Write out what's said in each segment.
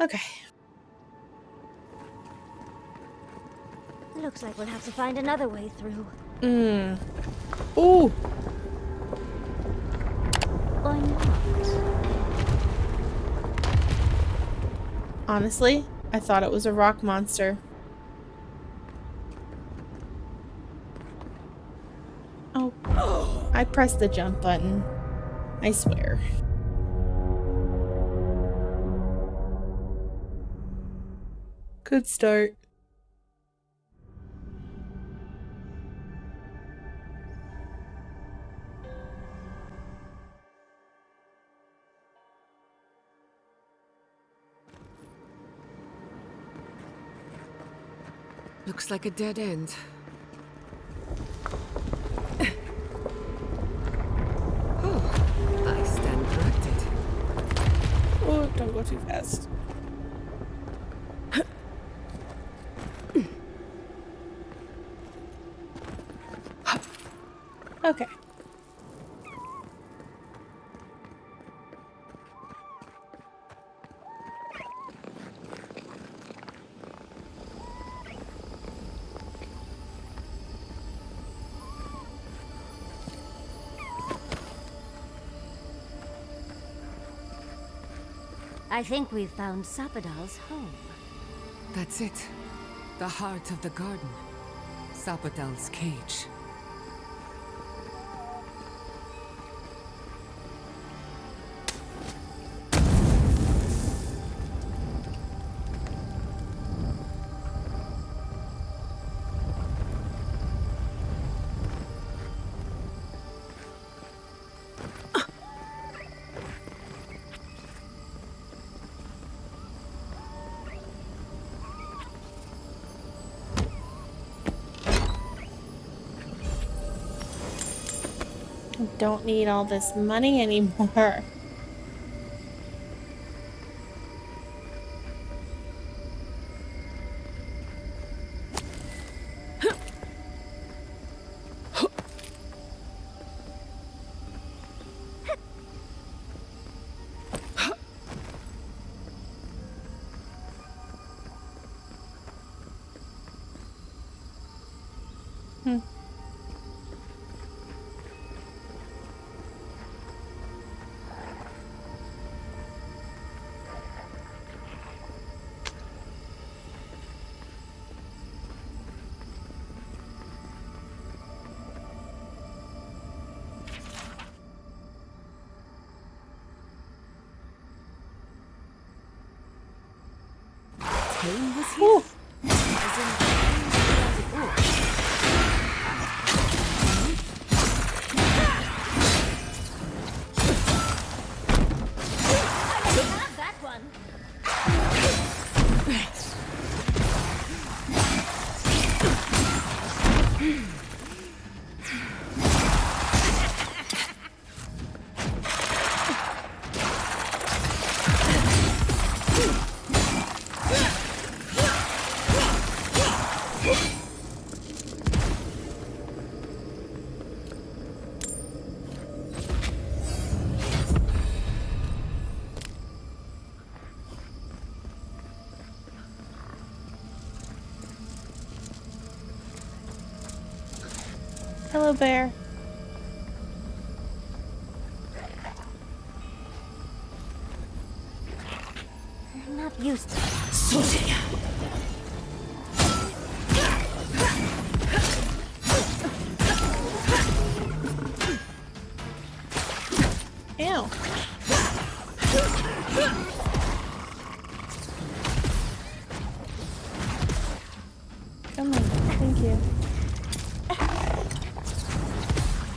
Okay. Looks like we'll have to find another way through. Ooh. Or not. Honestly, I thought it was a rock monster. Oh. I pressed the jump button. I swear. Good start. Looks like a dead end. Oh, I stand corrected. Oh, don't go too fast. Okay. I think we've found Sapadal's home. That's it. The heart of the garden. Sapadal's cage. I don't need all this money anymore. Cain was here? Have that one. Hello, bear. I'm not used to that. Ew. Come on. Thank you.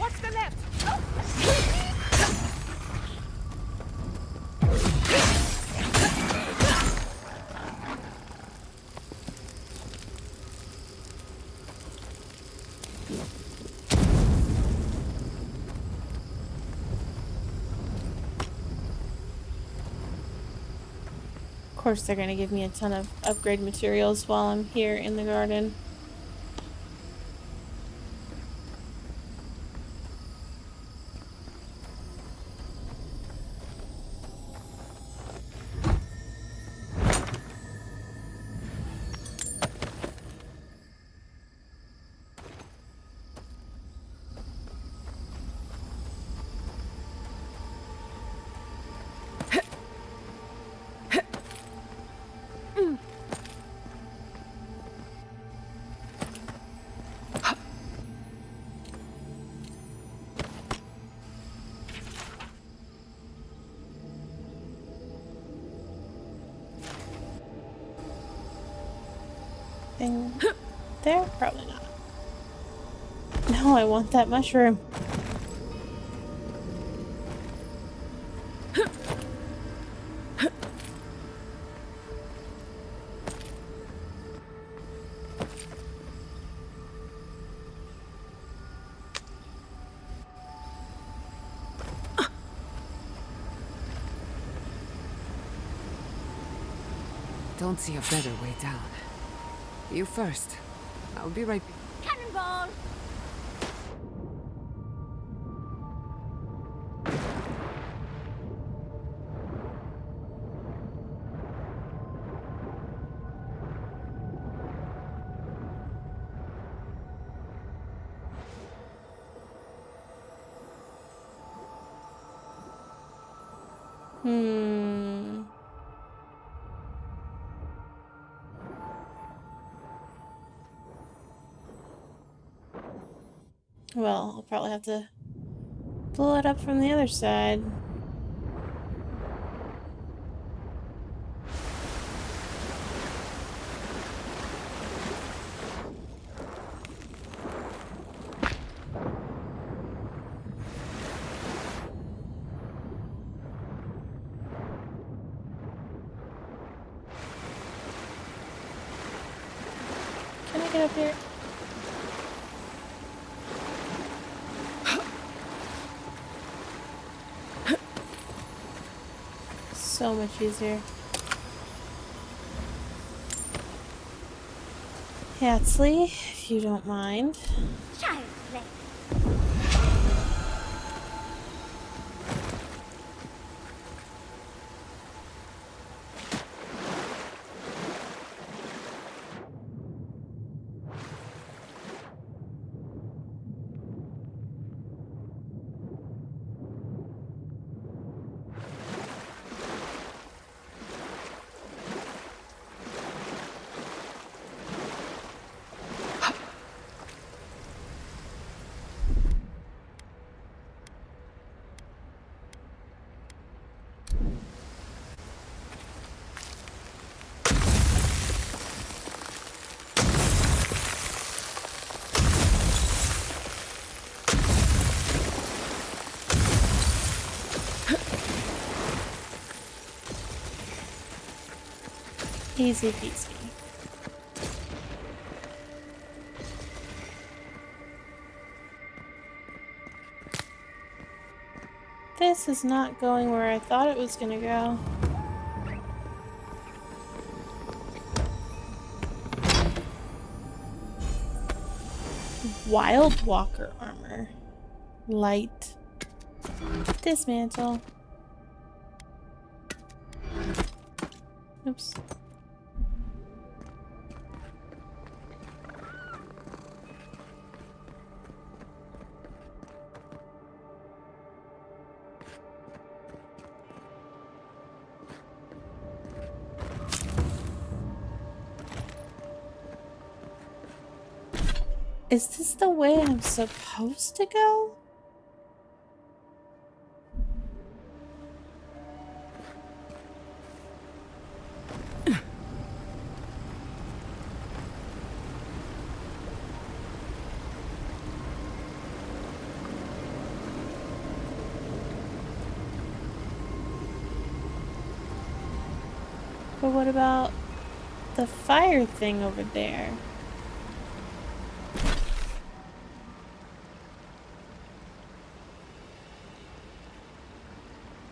Watch the left! Of course, they're gonna give me a ton of upgrade materials while I'm here in the garden. anything there? Probably not. No, I want that mushroom. Don't see a better way down. You first. I'll be right back. Cannonball! Well, I'll probably have to blow it up from the other side. Can I get up here? So much easier. Hatsley, if you don't mind. Child's play. Easy peasy. This is not going where I thought it was gonna go. Wild Walker armor. Light. Dismantle. Oops. Is this the way I'm supposed to go? But what about the fire thing over there?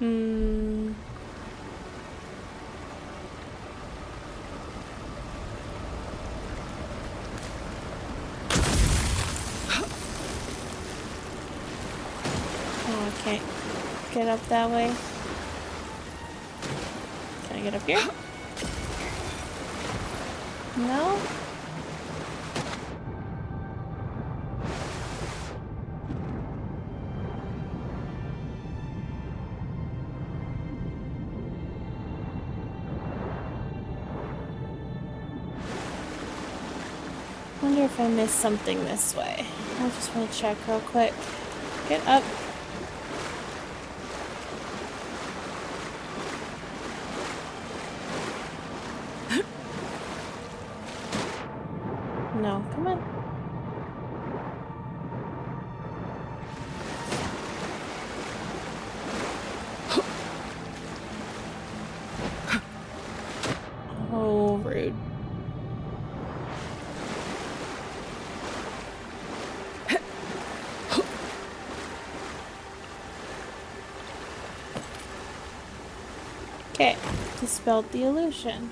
Oh, I can't get up that way. Can I get up here? No? Wonder if I missed something this way. I just want to check real quick. Get up. No, come on. Oh, rude. Okay, dispelled the illusion.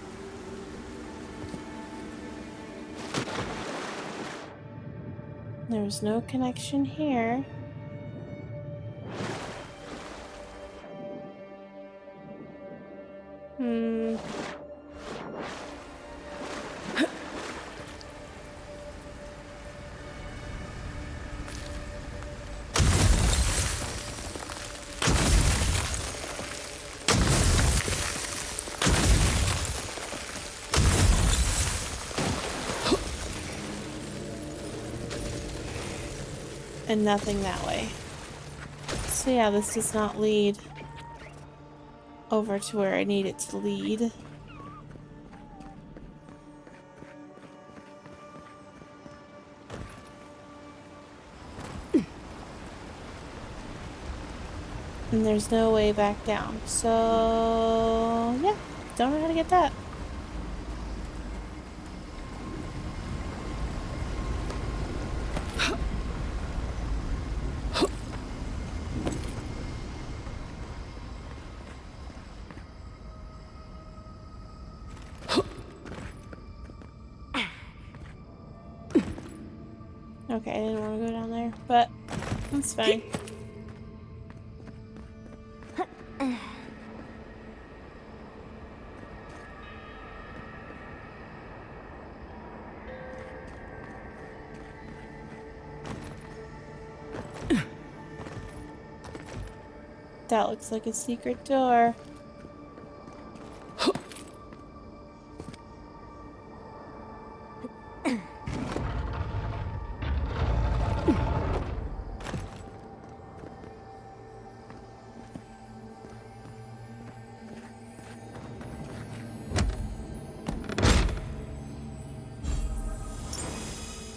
There's no connection here. And nothing that way. So yeah, this does not lead over to where I need it to lead. And there's no way back down. So yeah, don't know how to get that. Okay, I didn't want to go down there, but that's fine. That looks like a secret door.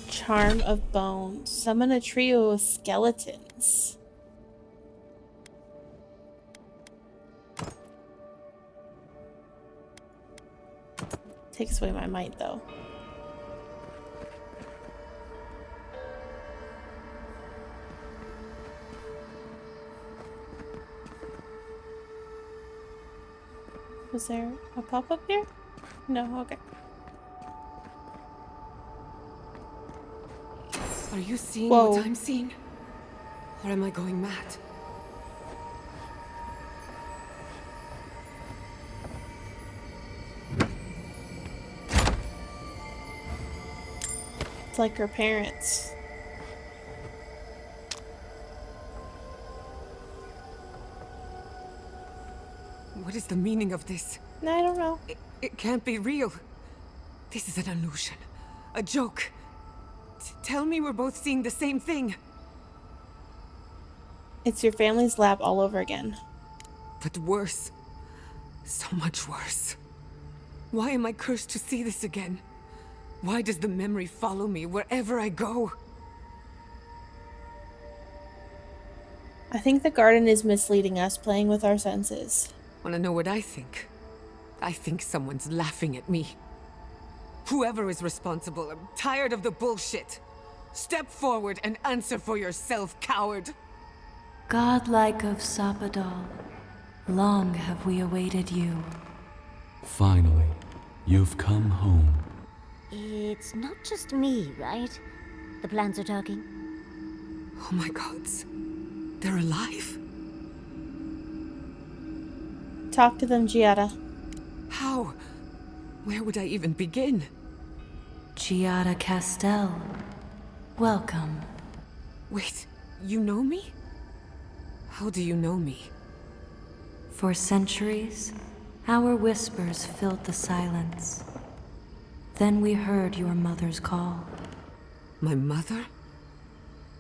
Charm of Bones. Summon a trio of skeletons. Takes away my might, though. Was there a pop-up here? No, okay. Are you seeing Whoa. what I'm seeing? Or am I going mad? It's like her parents. What is the meaning of this? I don't know. It can't be real. This is an illusion. A joke. Tell me we're both seeing the same thing. It's your family's lab all over again. But worse. So much worse. Why am I cursed to see this again? Why does the memory follow me wherever I go? I think the garden is misleading us, playing with our senses. Wanna know what I think? I think someone's laughing at me. Whoever is responsible, I'm tired of the bullshit. Step forward and answer for yourself, coward. Godlike of Sapadal, long have we awaited you. Finally, you've come home. It's not just me, right? The plants are talking. Oh my gods. They're alive? Talk to them, Giada. How? Where would I even begin? Giada Castell, welcome. Wait, you know me? How do you know me? For centuries, our whispers filled the silence. Then we heard your mother's call. My mother?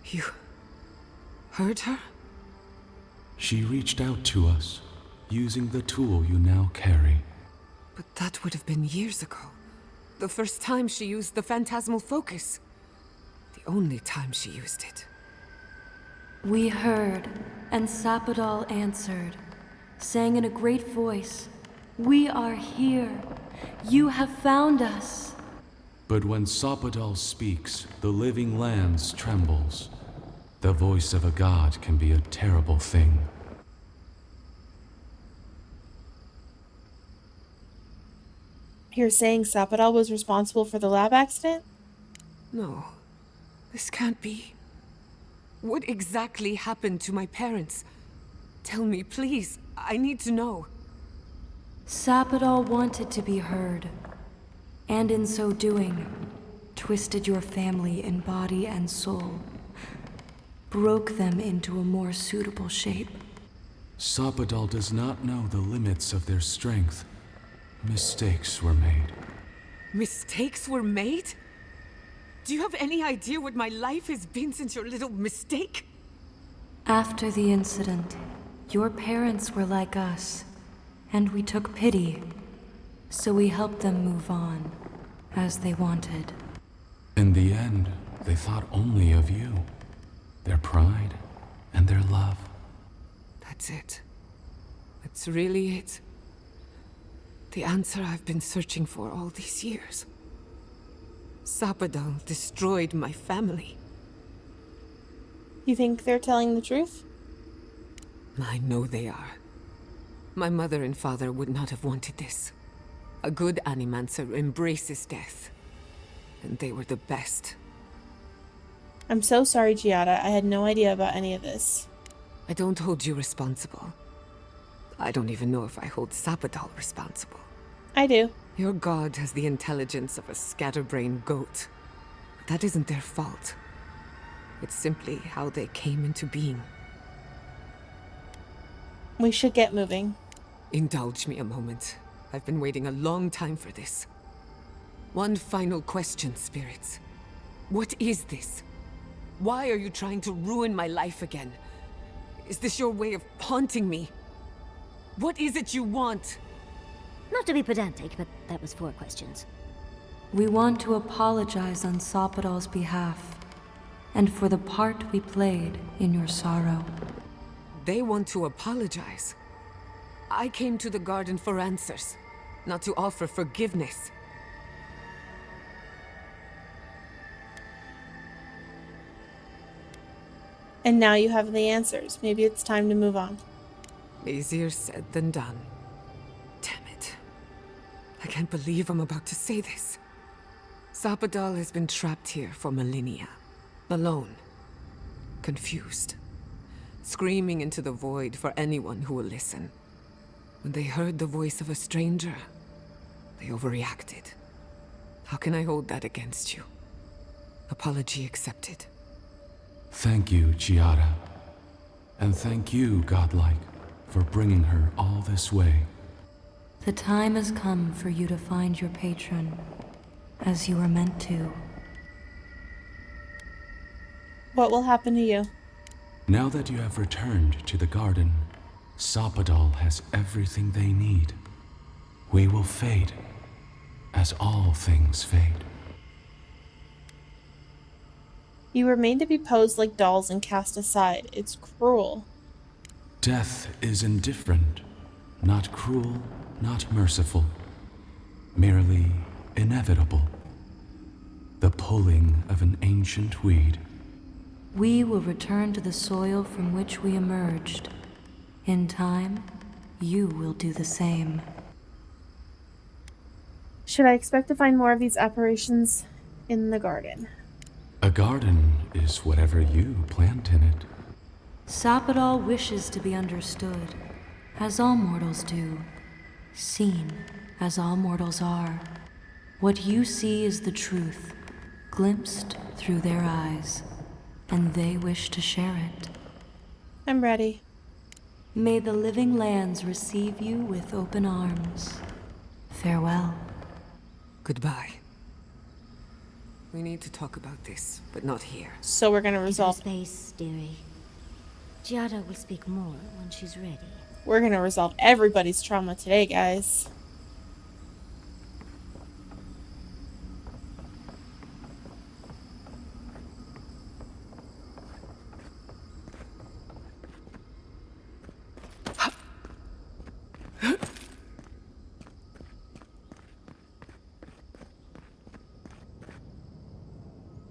You heard her? She reached out to us, using the tool you now carry. But that would have been years ago. The first time she used the phantasmal focus. The only time she used it. We heard, and Sapadal answered, saying in a great voice, "We are here. You have found us." But when Sapadal speaks, the living lands trembles. The voice of a god can be a terrible thing. You're saying Sapadal was responsible for the lab accident? No, this can't be. What exactly happened to my parents? Tell me, please. I need to know. Sapadal wanted to be heard, and in so doing, twisted your family in body and soul, broke them into a more suitable shape. Sapadal does not know the limits of their strength. Mistakes were made. Mistakes were made? Do you have any idea what my life has been since your little mistake? After the incident, your parents were like us, and we took pity, so we helped them move on, as they wanted. In the end, they thought only of you, their pride, and their love. That's it. That's really it. The answer I've been searching for all these years. Sapadal destroyed my family. You think they're telling the truth? I know they are. My mother and father would not have wanted this. A good animancer embraces death. And they were the best. I'm so sorry, Giada. I had no idea about any of this. I don't hold you responsible. I don't even know if I hold Sapadal responsible. I do. Your god has the intelligence of a scatterbrained goat. But that isn't their fault. It's simply how they came into being. We should get moving. Indulge me a moment. I've been waiting a long time for this. One final question, spirits. What is this? Why are you trying to ruin my life again? Is this your way of haunting me? What is it you want? Not to be pedantic, but that was 4 questions. We want to apologize on Sapadal's behalf, and for the part we played in your sorrow. They want to apologize. I came to the garden for answers, not to offer forgiveness. And now you have the answers. Maybe it's time to move on. Easier said than done. Damn it. I can't believe I'm about to say this. Sapadal has been trapped here for millennia. Alone. Confused. Screaming into the void for anyone who will listen. When they heard the voice of a stranger, they overreacted. How can I hold that against you? Apology accepted. Thank you, Giada. And thank you, Godlike, for bringing her all this way. The time has come for you to find your patron, as you were meant to. What will happen to you? Now that you have returned to the garden, Sapadal has everything they need. We will fade, as all things fade. You were made to be posed like dolls and cast aside. It's cruel. Death is indifferent, not cruel, not merciful, merely inevitable. The pulling of an ancient weed. We will return to the soil from which we emerged. In time, you will do the same. Should I expect to find more of these apparitions in the garden? A garden is whatever you plant in it. Sapadal wishes to be understood, as all mortals do. Seen, as all mortals are. What you see is the truth, glimpsed through their eyes, and they wish to share it. I'm ready. May the living lands receive you with open arms. Farewell. Goodbye. We need to talk about this, but not here. So we're gonna Give her resolve. space, dearie. Giada will speak more when she's ready. We're gonna resolve everybody's trauma today, guys.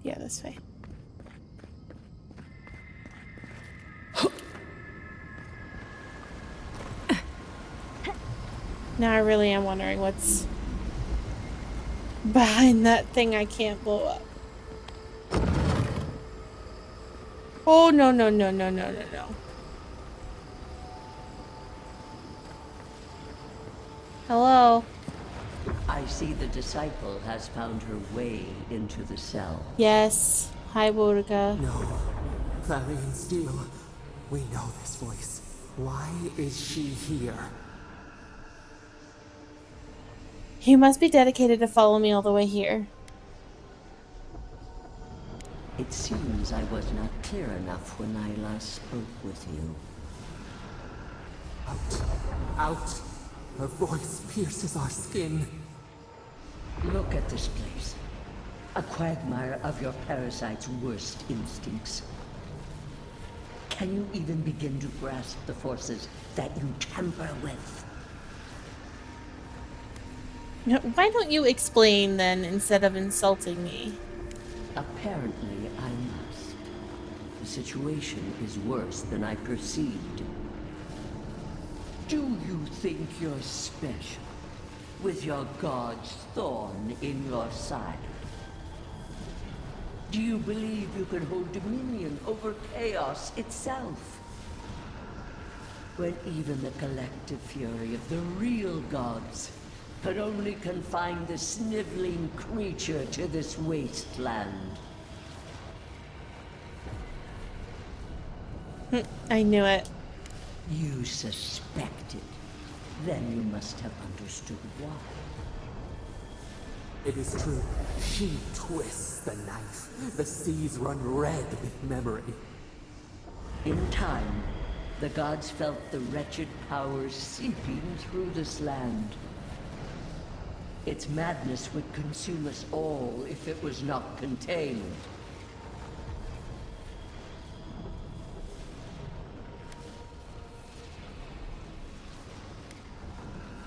Yeah, this way. Now I really am wondering what's behind that thing I can't blow up. Oh, no, no, no, no, no, no, no. Hello? I see the disciple has found her way into the cell. Yes. Hi, Borica. No. Clarion Steel. We know this voice. Why is she here? You must be dedicated to follow me all the way here. It seems I was not clear enough when I last spoke with you. Out. Out. Her voice pierces our skin. Look at this place. A quagmire of your parasite's worst instincts. Can you even begin to grasp the forces that you tamper with? Why don't you explain then instead of insulting me? Apparently, I must. The situation is worse than I perceived. Do you think you're special, with your god's thorn in your side? Do you believe you can hold dominion over chaos itself? When even the collective fury of the real gods could only confine the sniveling creature to this wasteland. I knew it. You suspected. Then you must have understood why. It is true. She twists the knife. The seas run red with memory. In time, the gods felt the wretched powers seeping through this land. Its madness would consume us all if it was not contained.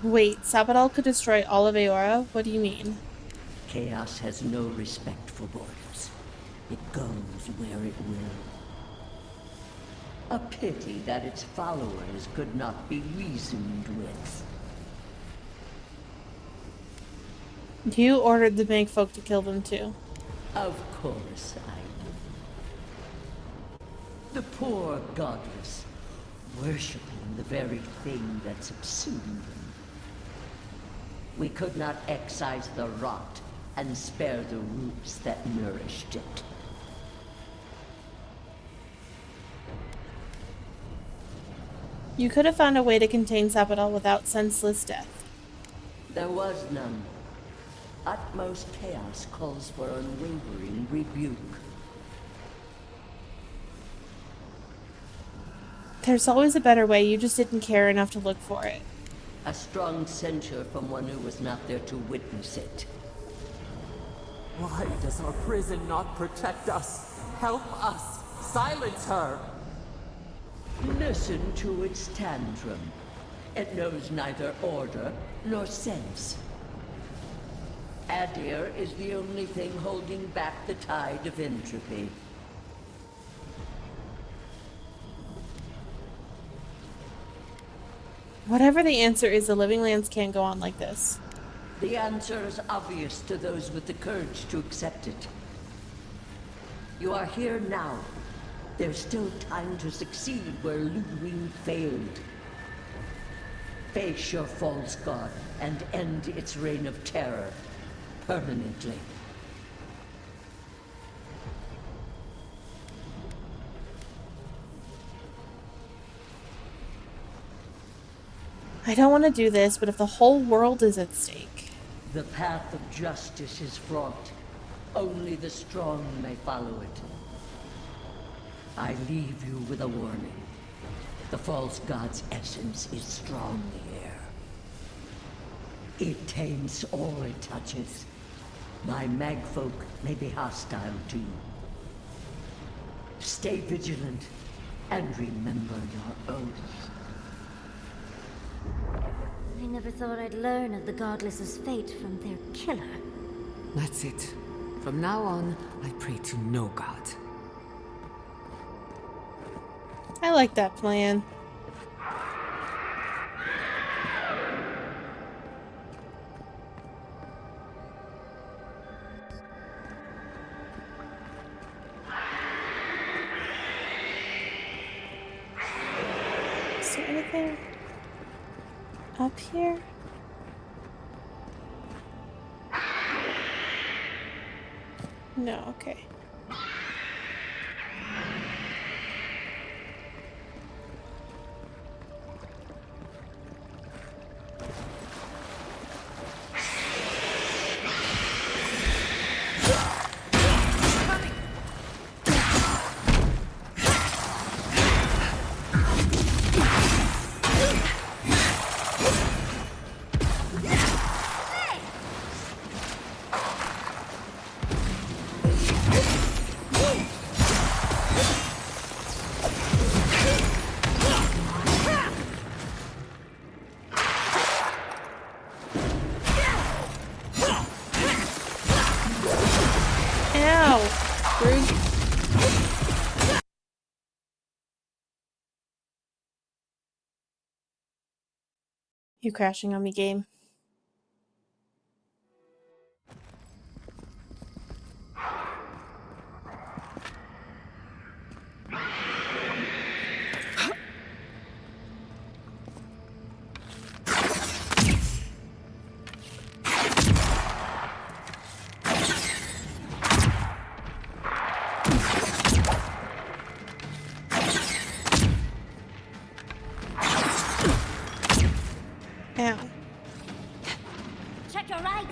Wait, Sabadell could destroy all of Eora? What do you mean? Chaos has no respect for borders. It goes where it will. A pity that its followers could not be reasoned with. You ordered the Megfolk to kill them too. Of course I do. The poor godless, worshipping the very thing that subsumed them. We could not excise the rot and spare the roots that nourished it. You could have found a way to contain Sabadell without senseless death. There was none. Utmost chaos calls for unwavering rebuke. There's always a better way, you just didn't care enough to look for it. A strong censure from one who was not there to witness it. Why does our prison not protect us? Help us! Silence her! Listen to its tantrum. It knows neither order nor sense. Adir is the only thing holding back the tide of entropy. Whatever the answer is, the Living Lands can't go on like this. The answer is obvious to those with the courage to accept it. You are here now. There's still time to succeed where Ludwig failed. Face your false god and end its reign of terror permanently. I don't want to do this, but if the whole world is at stake... The path of justice is fraught. Only the strong may follow it. I leave you with a warning. The false god's essence is strong here. It taints all it touches. My magfolk may be hostile to you. Stay vigilant and remember your oath. I never thought I'd learn of the Godless's fate from their killer. That's it. From now on, I pray to no god. I like that plan. Is there anything up here? No, okay. You crashing on me, game. Ow. Check your right.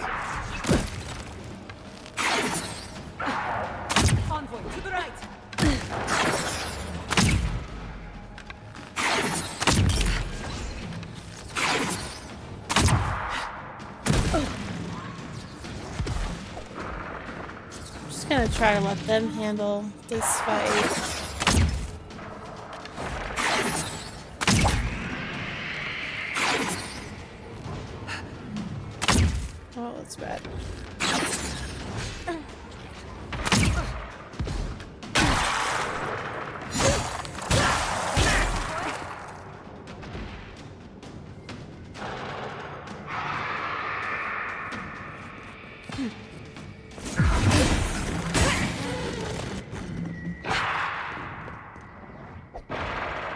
Envoy, to the right! I'm just gonna try to let them handle this fight. Oh, that's bad.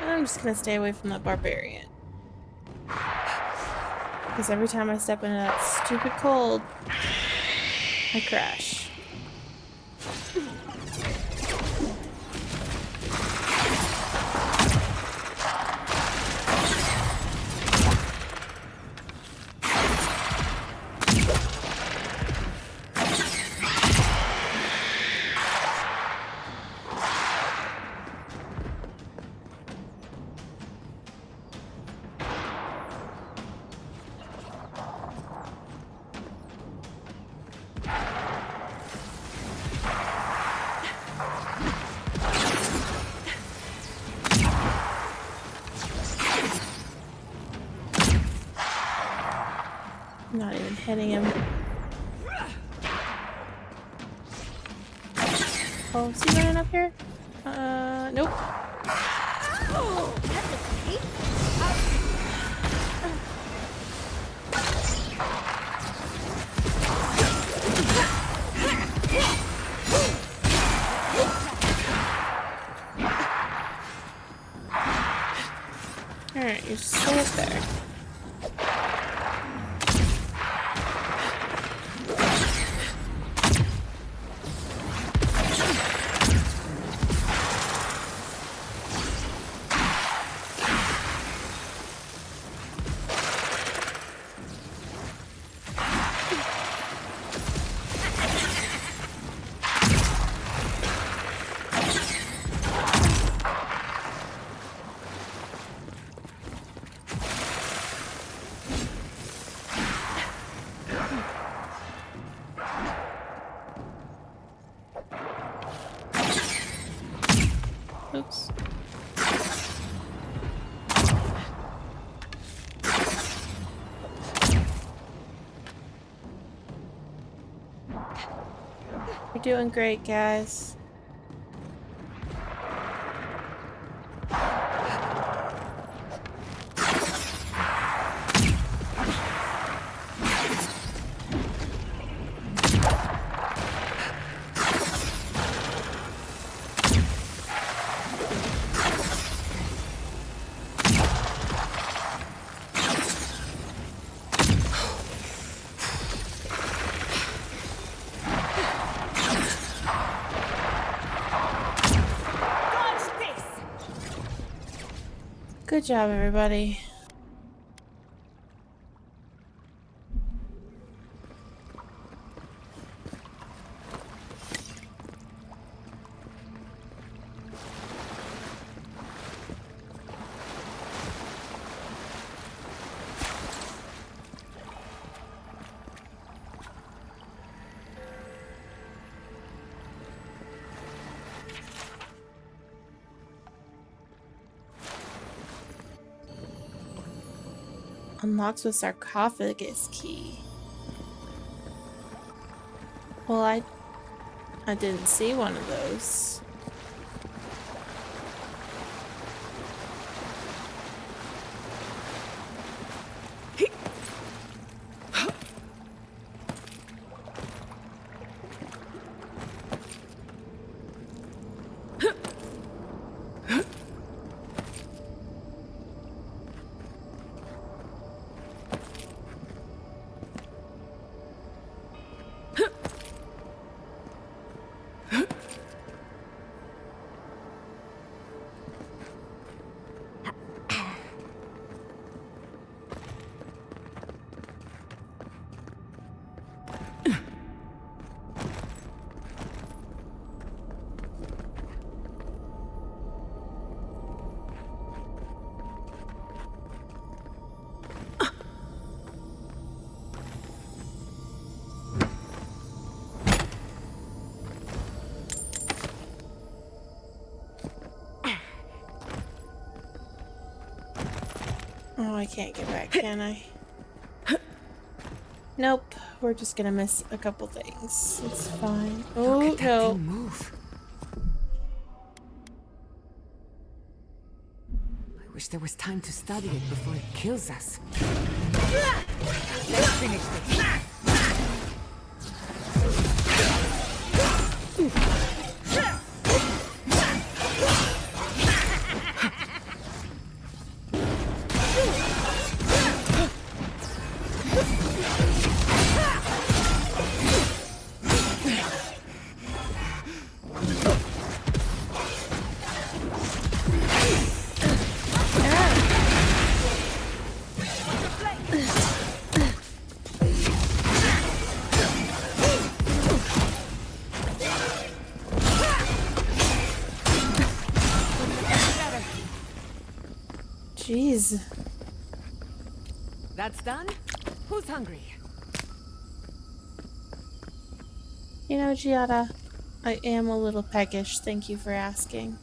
I'm just gonna stay away from that barbarian. Because every time I step into that stupid cold, I crash. I'm not even hitting him. Oh, is he running up here? Nope. Alright, you're still up there. You're doing great, guys. Good job, everybody. Unlocks with sarcophagus key. Well, I didn't see one of those. Oh, I can't get back, can I? Nope. We're just gonna miss a couple things. It's fine. Oh, Look at that no. thing move. I wish there was time to study it before it kills us. Let's finish this. Jeez. That's done? Who's hungry? You know, Giada, I am a little peckish. Thank you for asking.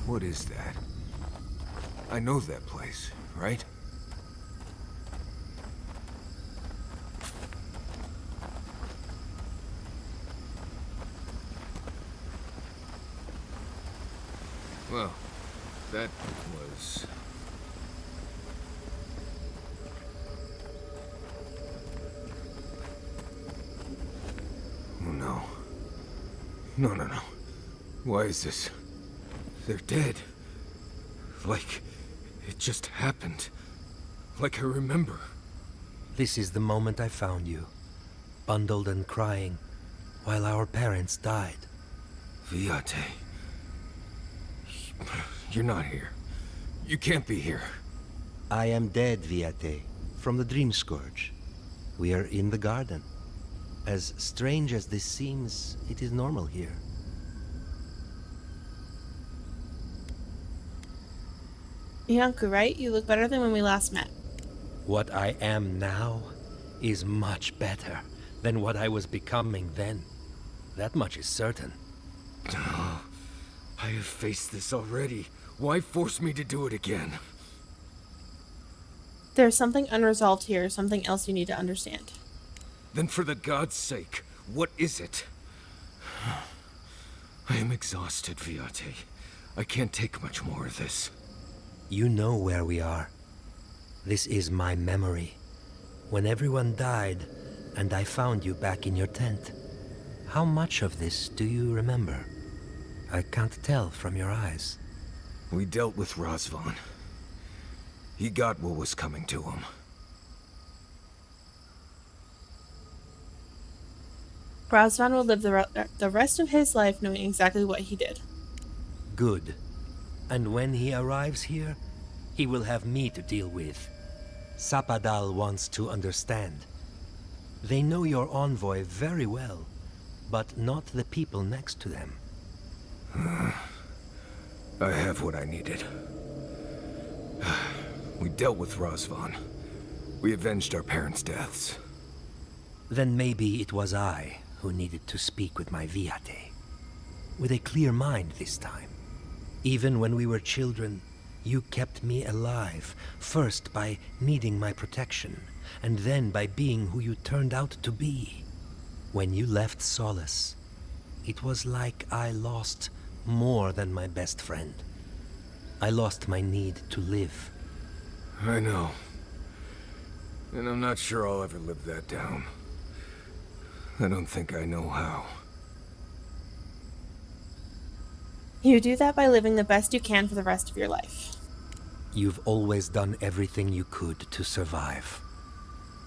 What is that? I know that place, right? Well, that was... Oh no. No, no, no. Why is this? They're dead. Like, it just happened. Like I remember. This is the moment I found you, bundled and crying, while our parents died. Viate. You're not here. You can't be here. I am dead, Viate, from the Dream Scourge. We are in the garden. As strange as this seems, it is normal here. Ianku, right? You look better than when we last met. What I am now is much better than what I was becoming then. That much is certain. I have faced this already. Why force me to do it again? There's something unresolved here, something else you need to understand. Then for the god's sake, what is it? I am exhausted, Viate. I can't take much more of this. You know where we are. This is my memory. When everyone died, and I found you back in your tent. How much of this do you remember? I can't tell from your eyes. We dealt with Razvan. He got what was coming to him. Razvan will live the rest of his life knowing exactly what he did. Good. And when he arrives here, he will have me to deal with. Sapadal wants to understand. They know your envoy very well, but not the people next to them. I have what I needed. We dealt with Razvan. We avenged our parents' deaths. Then maybe it was I who needed to speak with my Viate. With a clear mind this time. Even when we were children, you kept me alive, first by needing my protection, and then by being who you turned out to be. When you left Solace, it was like I lost more than my best friend. I lost my need to live. I know. And I'm not sure I'll ever live that down. I don't think I know how. You do that by living the best you can for the rest of your life. You've always done everything you could to survive.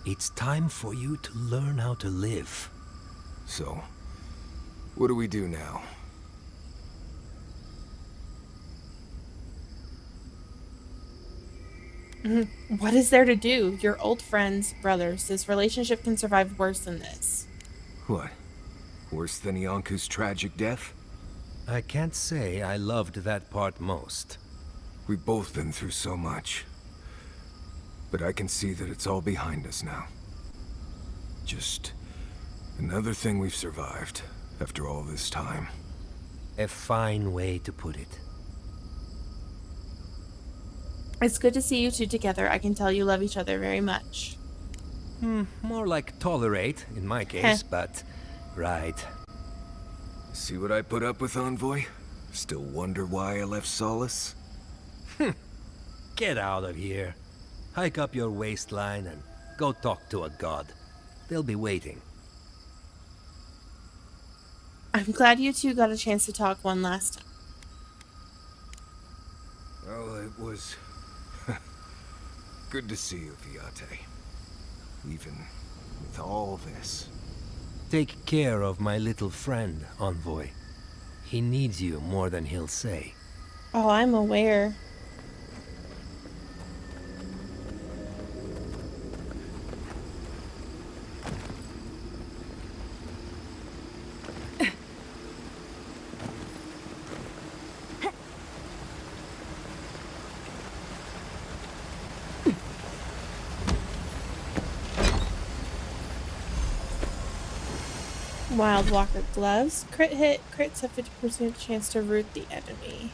It's time for you to learn how to live. So, what do we do now? What is there to do? You're old friends, brothers. This relationship can survive worse than this. What? Worse than Ianku's tragic death? I can't say I loved that part most. We've both been through so much. But I can see that it's all behind us now. Just another thing we've survived after all this time. A fine way to put it. It's good to see you two together. I can tell you love each other very much. More like tolerate, in my case, but... right. See what I put up with, Envoy? Still wonder why I left Solace? Get out of here. Hike up your waistline and go talk to a god. They'll be waiting. I'm glad you two got a chance to talk one last time. Well, it was... good to see you, Viate. Even with all this. Take care of my little friend, Envoy. He needs you more than he'll say. Oh, I'm aware. Wild Walker gloves. Crit hit. Crits have 50% chance to root the enemy.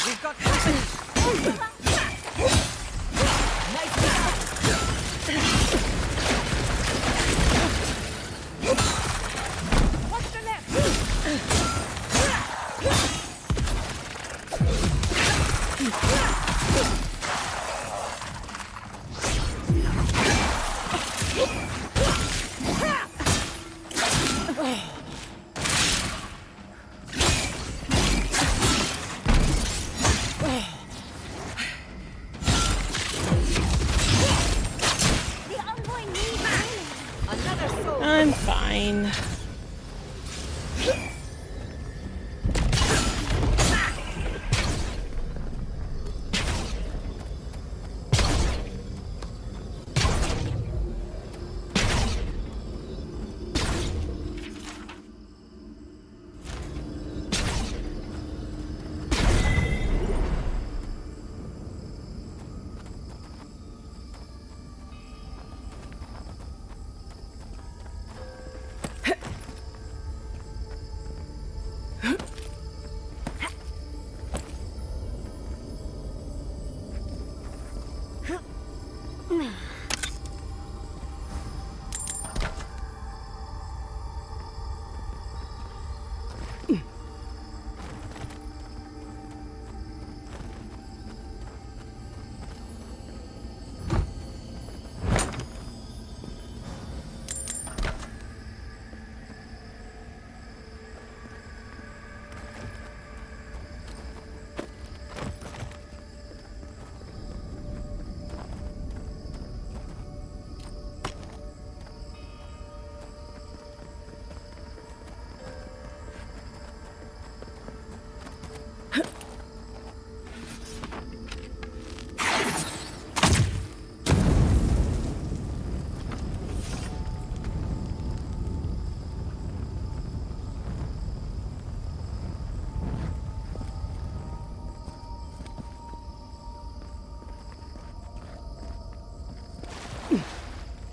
We've got company! What's the left? I'm fine.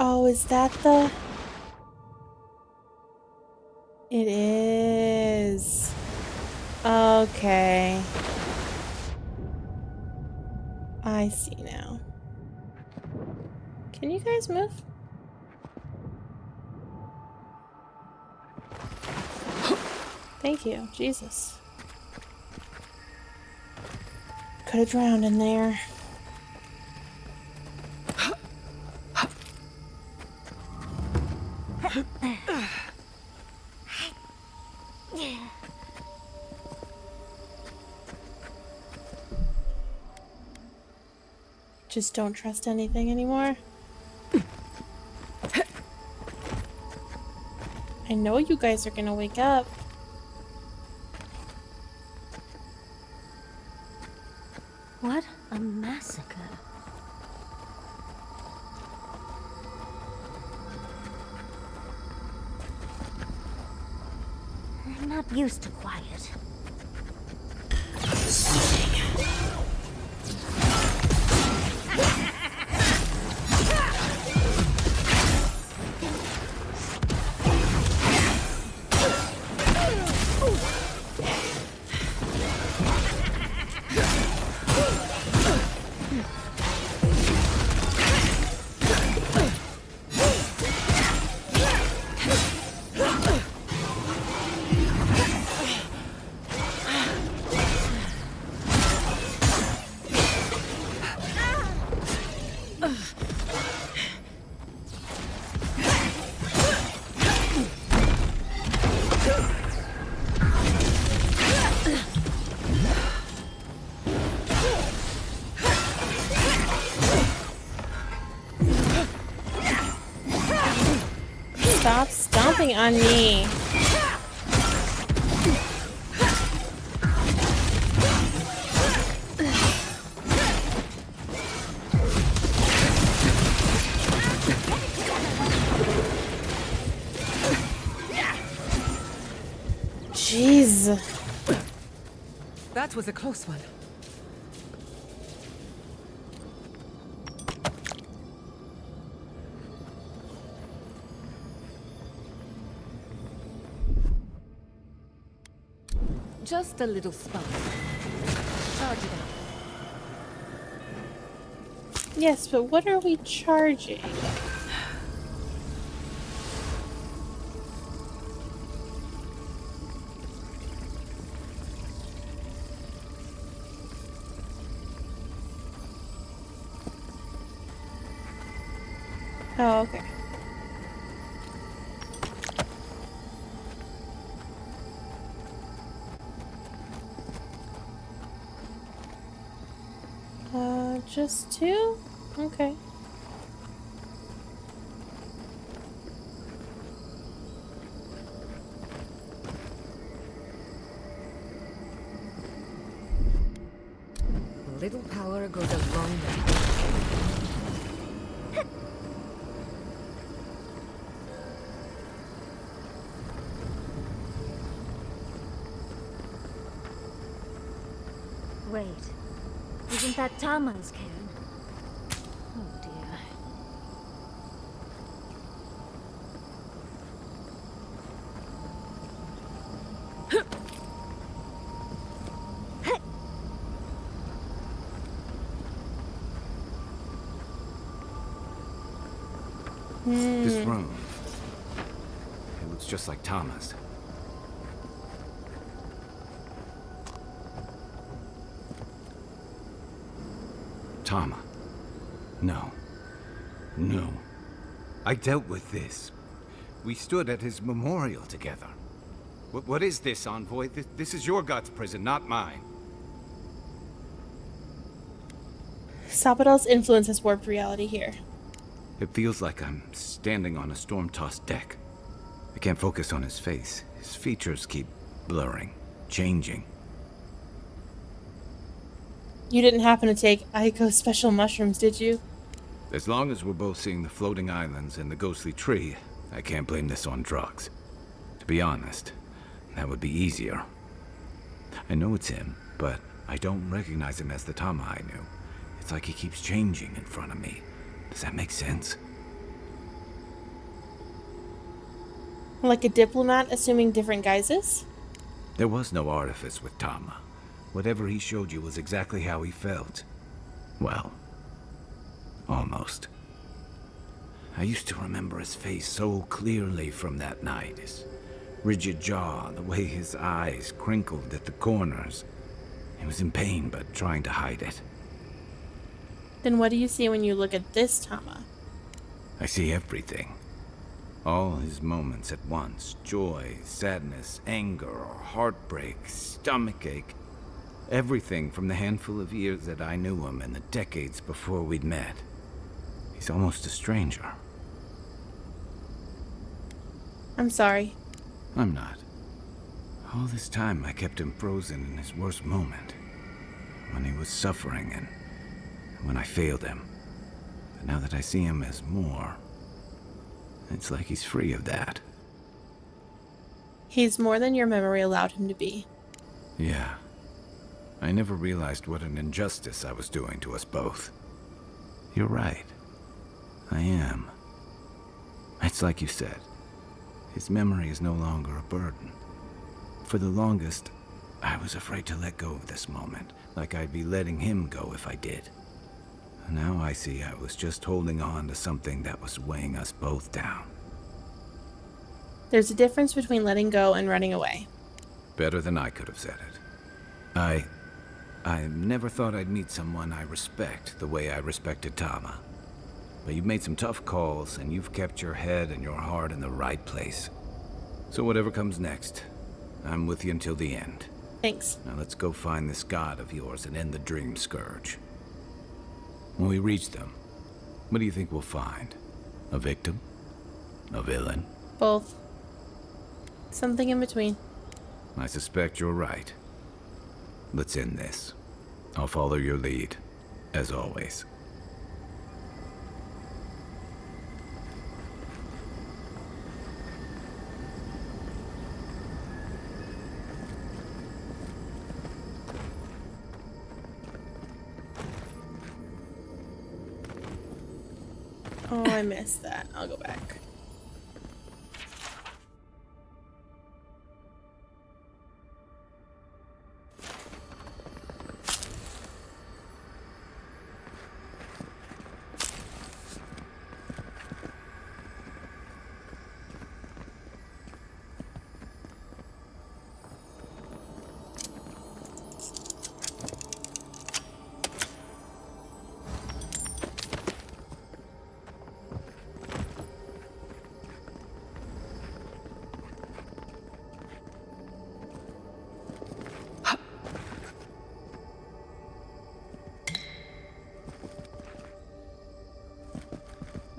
Oh, is that the... It is. Okay. I see now. Can you guys move? Thank you. Jesus. Could have drowned in there. Just don't trust anything anymore. I know you guys are gonna wake up. What a massacre. I'm not used to quiet. Stop stomping on me. Jeez. That was a close one. Just a little spark. charge it up. Yes, but what are we charging? Oh, okay. Just two? Okay. A little power goes a long way. Wait. Isn't that Tama's cairn? Oh dear. This room. It looks just like Tama's. Tama. No. No. I dealt with this. We stood at his memorial together. What is this, Envoy? This is your god's prison, not mine. Sabadell's influence has warped reality here. It feels like I'm standing on a storm-tossed deck. I can't focus on his face. His features keep blurring, changing. You didn't happen to take Aiko's special mushrooms, did you? As long as we're both seeing the floating islands and the ghostly tree, I can't blame this on drugs. To be honest, that would be easier. I know it's him, but I don't recognize him as the Tama I knew. It's like he keeps changing in front of me. Does that make sense? Like a diplomat assuming different guises? There was no artifice with Tama. Whatever he showed you was exactly how he felt. Well, almost. I used to remember his face so clearly from that night. His rigid jaw, the way his eyes crinkled at the corners. He was in pain, but trying to hide it. Then what do you see when you look at this Tama? I see everything. All his moments at once. Joy, sadness, anger, heartbreak, stomachache. Everything from the handful of years that I knew him and the decades before we'd met. He's almost a stranger. I'm sorry. I'm not. All this time I kept him frozen in his worst moment. When he was suffering and when I failed him. But now that I see him as more, it's like he's free of that. He's more than your memory allowed him to be. Yeah. I never realized what an injustice I was doing to us both. You're right. I am. It's like you said. His memory is no longer a burden. For the longest, I was afraid to let go of this moment, like I'd be letting him go if I did. And now I see I was just holding on to something that was weighing us both down. There's a difference between letting go and running away. Better than I could have said it. I never thought I'd meet someone I respect the way I respected Tama. But you've made some tough calls, and you've kept your head and your heart in the right place. So whatever comes next, I'm with you until the end. Thanks. Now let's go find this god of yours and end the dream scourge. When we reach them, what do you think we'll find? A victim? A villain? Both. Something in between. I suspect you're right. Let's end this. I'll follow your lead, as always. Oh, I missed that. I'll go back.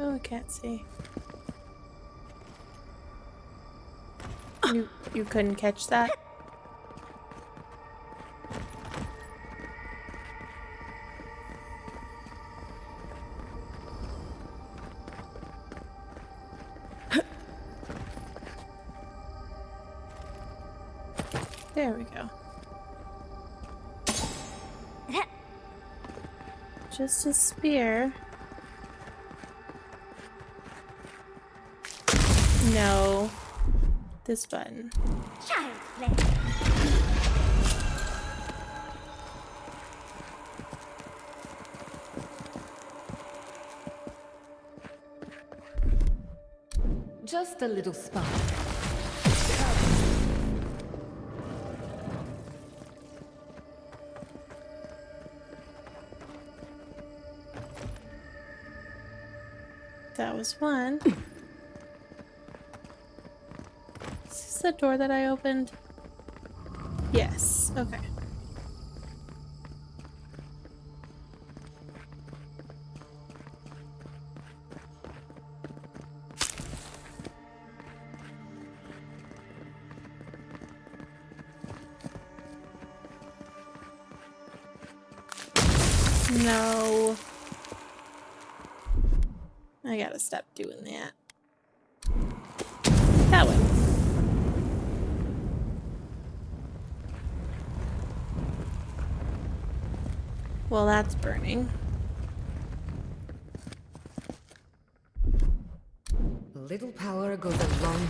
Oh, I can't see. You couldn't catch that? There we go. Just a spear. No. This button. Child play. Just a little spark. That was one. Is this the door that I opened? Yes. Okay. No. I gotta stop doing that. That way. Well, that's burning. Little power goes a long way.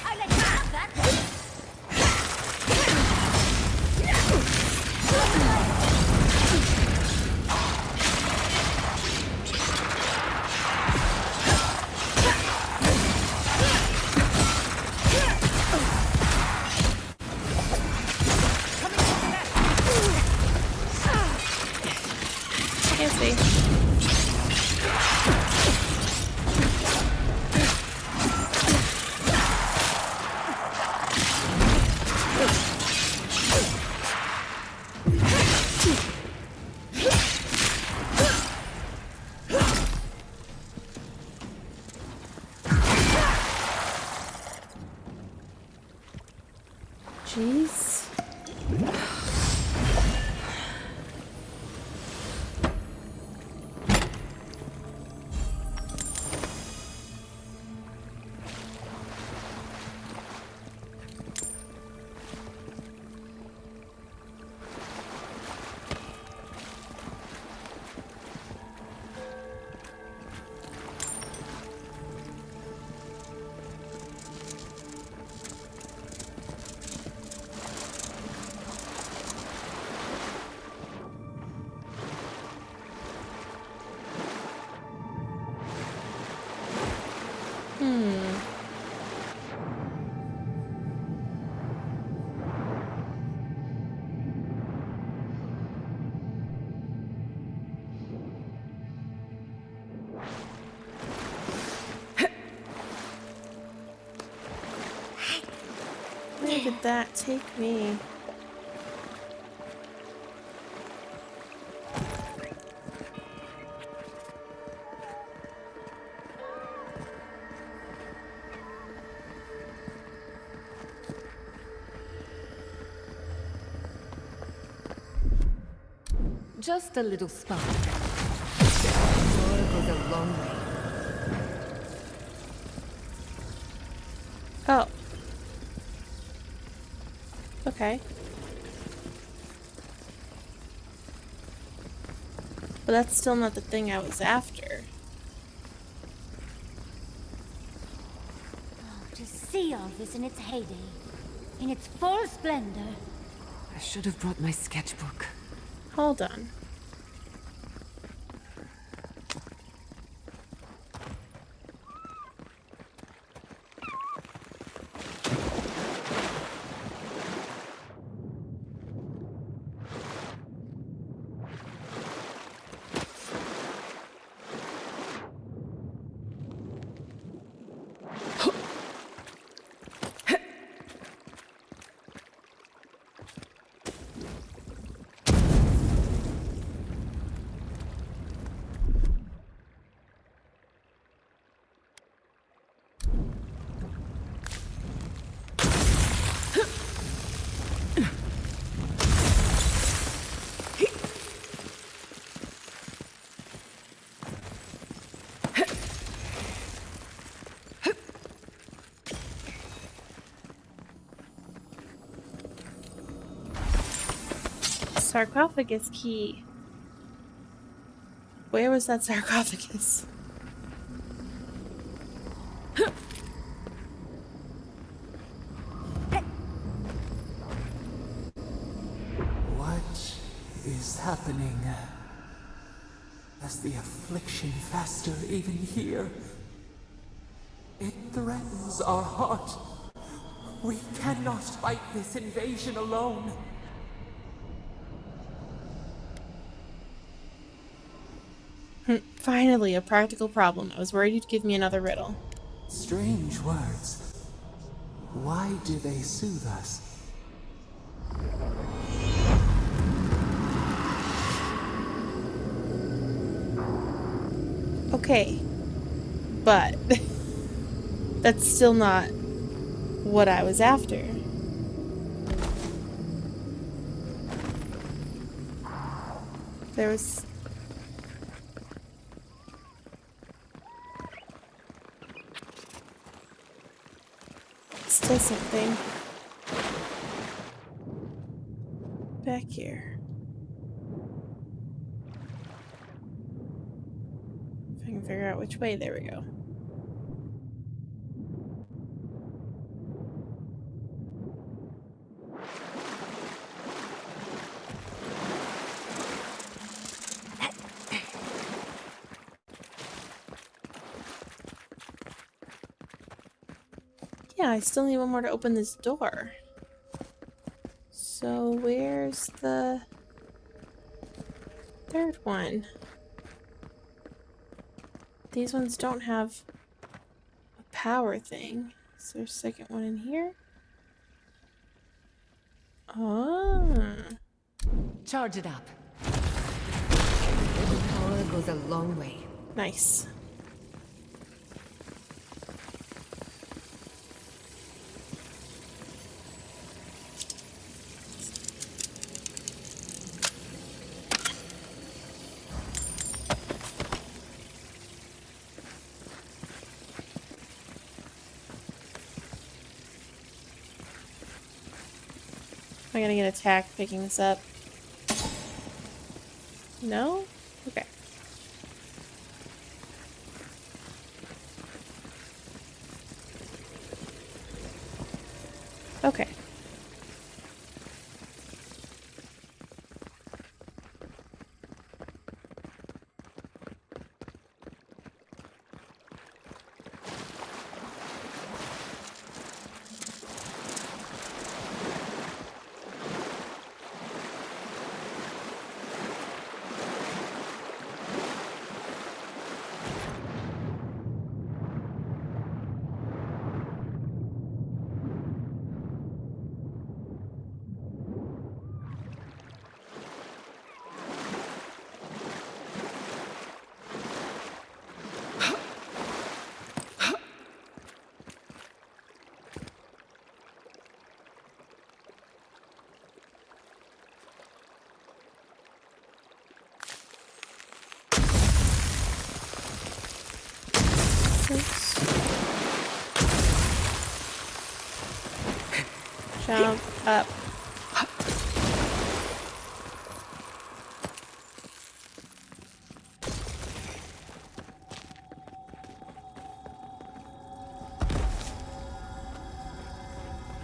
I let you have that. Can't see. Jeez. Where did that take me? Just a little spark. Power goes a long way. Oh. Okay. But that's still not the thing I was after. Oh, to see all this in its heyday, in its full splendor. I should have brought my sketchbook. Hold on. Sarcophagus key. Where was that sarcophagus? What is happening? As the affliction fester even here, it threatens our heart. We cannot fight this invasion alone. Finally, a practical problem. I was worried you'd give me another riddle. Strange words. Why do they soothe us? Okay, but that's still not what I was after. There was... still something back here. If I can figure out which way, there we go. Yeah, I still need one more to open this door. So where's the third one? These ones don't have a power thing. Is there a second one in here? Oh. Charge it up. Little power goes a long way. Nice. Am I gonna get attacked picking this up? No? Okay. Okay. Jump up.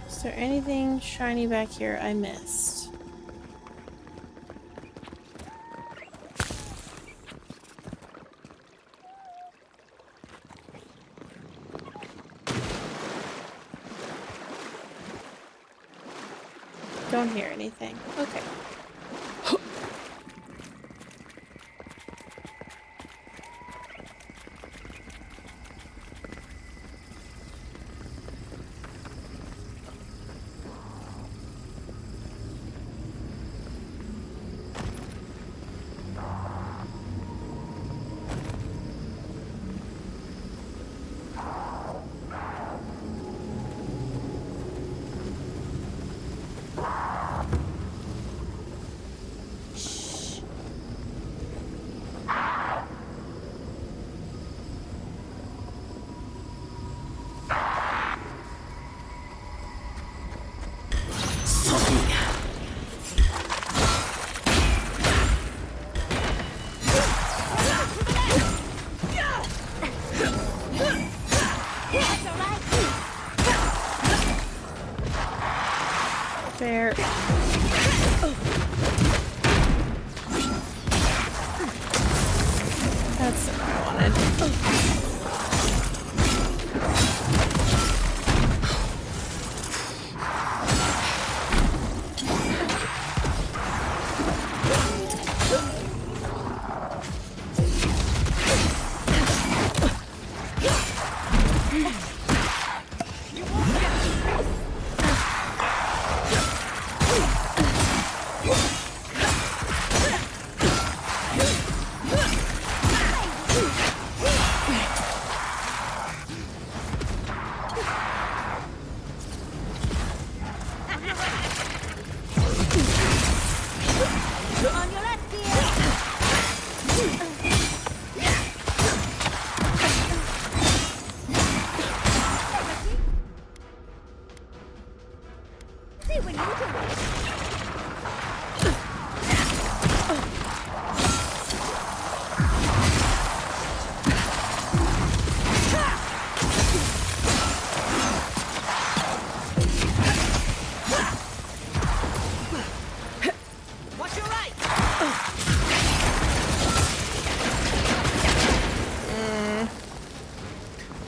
Is there anything shiny back here I missed? Don't hear anything. Okay. Fair. That's what I wanted.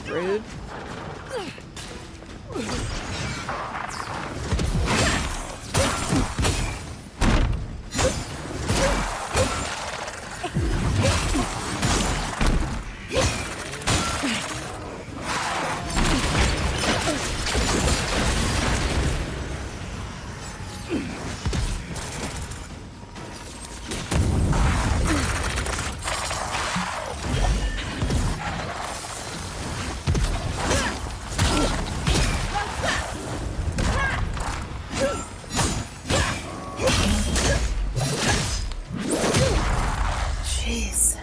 Rude. Jeez.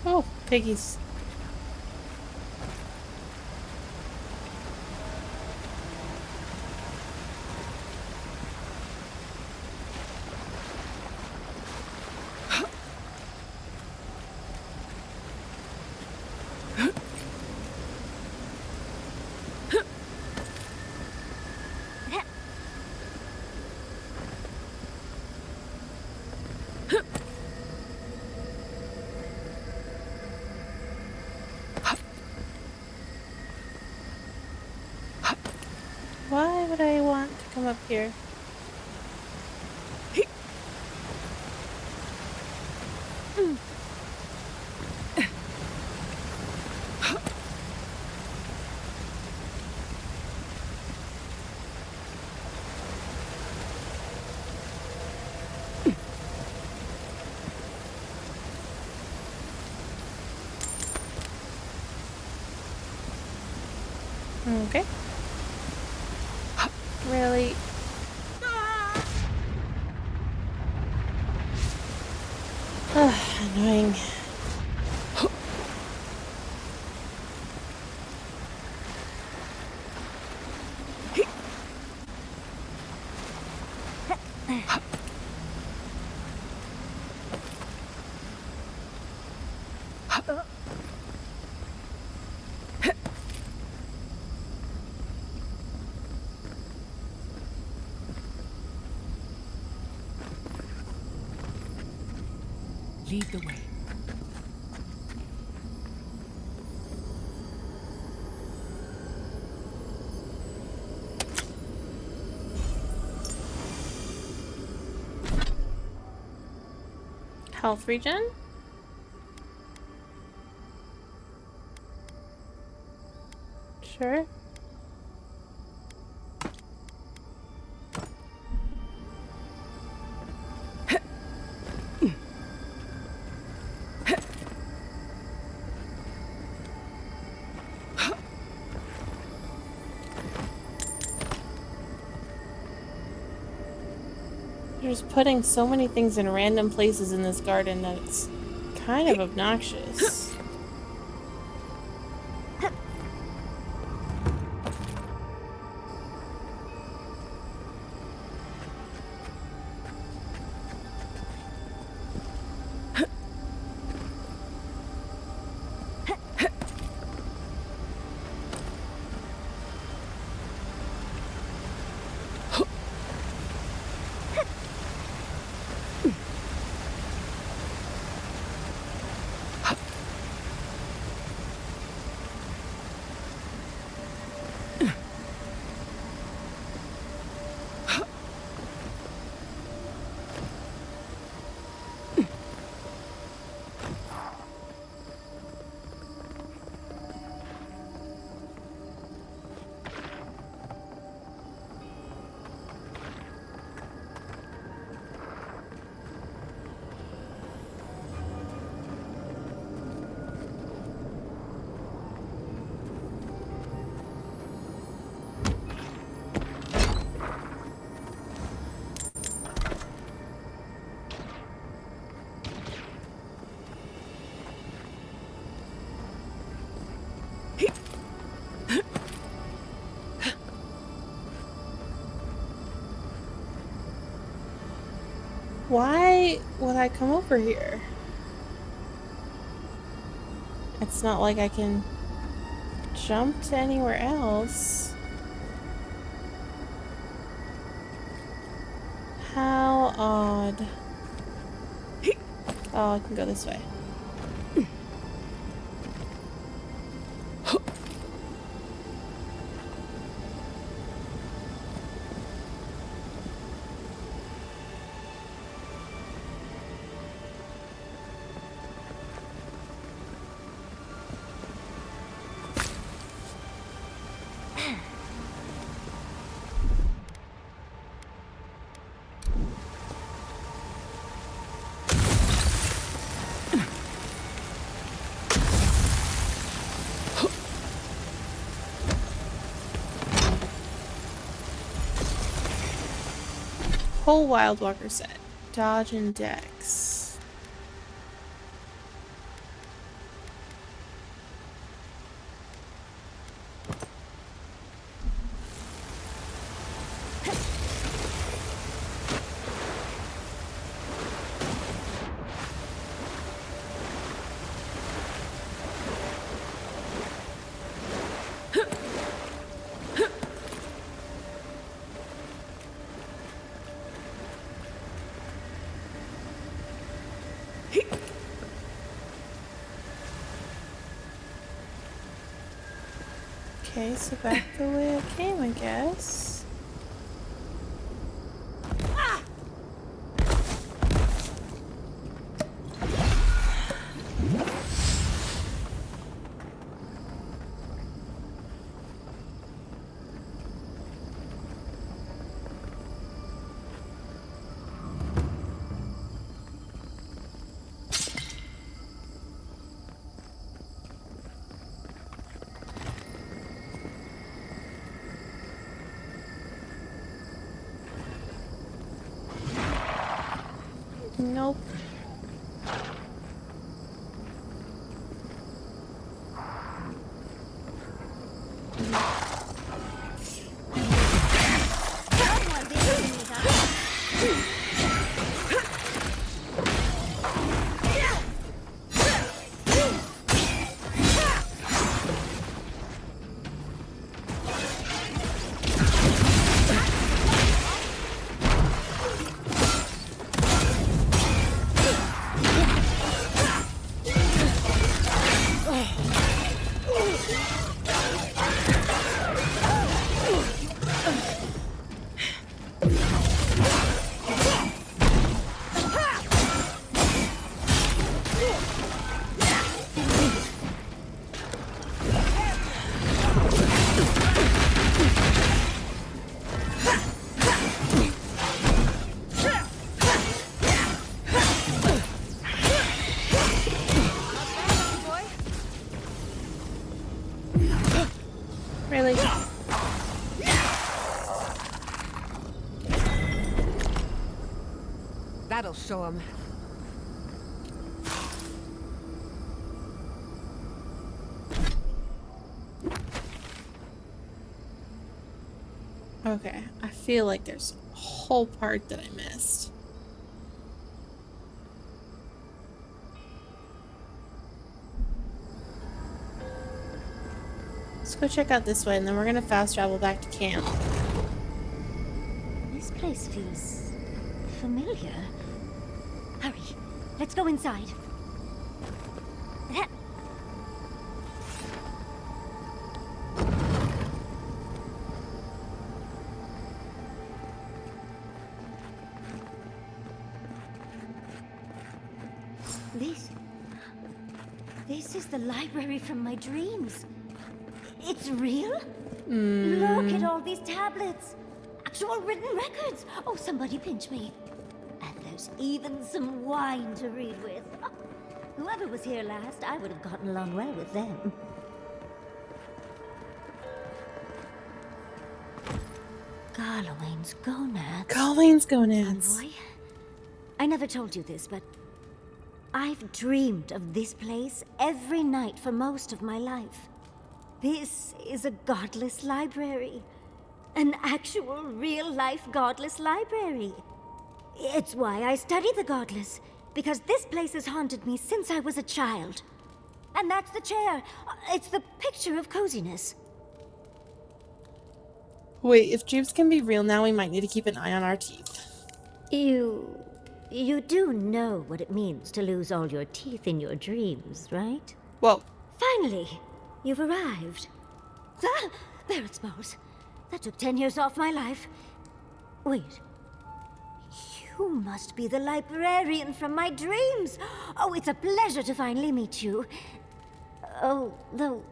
Oh, piggies. Why would I want to come up here? Okay. Really? Annoying. Lead the way. Health regen? Sure. You're just putting so many things in random places in this garden that it's kind of obnoxious. Why would I come over here? It's not like I can jump to anywhere else. How odd. Oh, I can go this way. Whole Wild Walker set. Dodge and Dex. Okay, so back the way I came, I guess. Nope. That'll show him. Okay, I feel like there's a whole part that I missed. Let's go check out this way, and then we're gonna fast travel back to camp. This place feels familiar. Hurry, let's go inside. This is the library from my dreams. It's real? Look at all these tablets. Actual written records. Oh, somebody pinch me. And there's even some wine to read with. Whoever was here last, I would have gotten along well with them. Garlowain's gonads. Garlowain's gonads. Envoy? I never told you this, but I've dreamed of this place every night for most of my life. This is a godless library. An actual, real-life godless library. It's why I study the godless, because this place has haunted me since I was a child. And that's the chair. It's the picture of coziness. Wait, if dreams can be real now, we might need to keep an eye on our teeth. You do know what it means to lose all your teeth in your dreams, right? Whoa. Finally, you've arrived. Ah, there it smells. That took 10 years off my life. Wait. You must be the librarian from my dreams. Oh, it's a pleasure to finally meet you. Oh, though,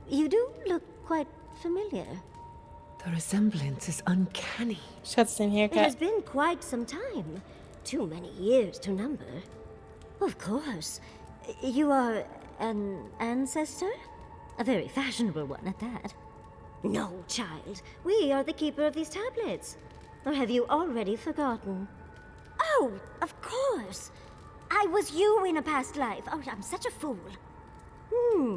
you do look quite familiar. The resemblance is uncanny. She's got the same It has haircut. been quite some time. Too many years to number. Of course. You are an ancestor? A very fashionable one at that. No, child. We are the keeper of these tablets. Or have you already forgotten? Oh, of course. I was you in a past life. Oh, I'm such a fool.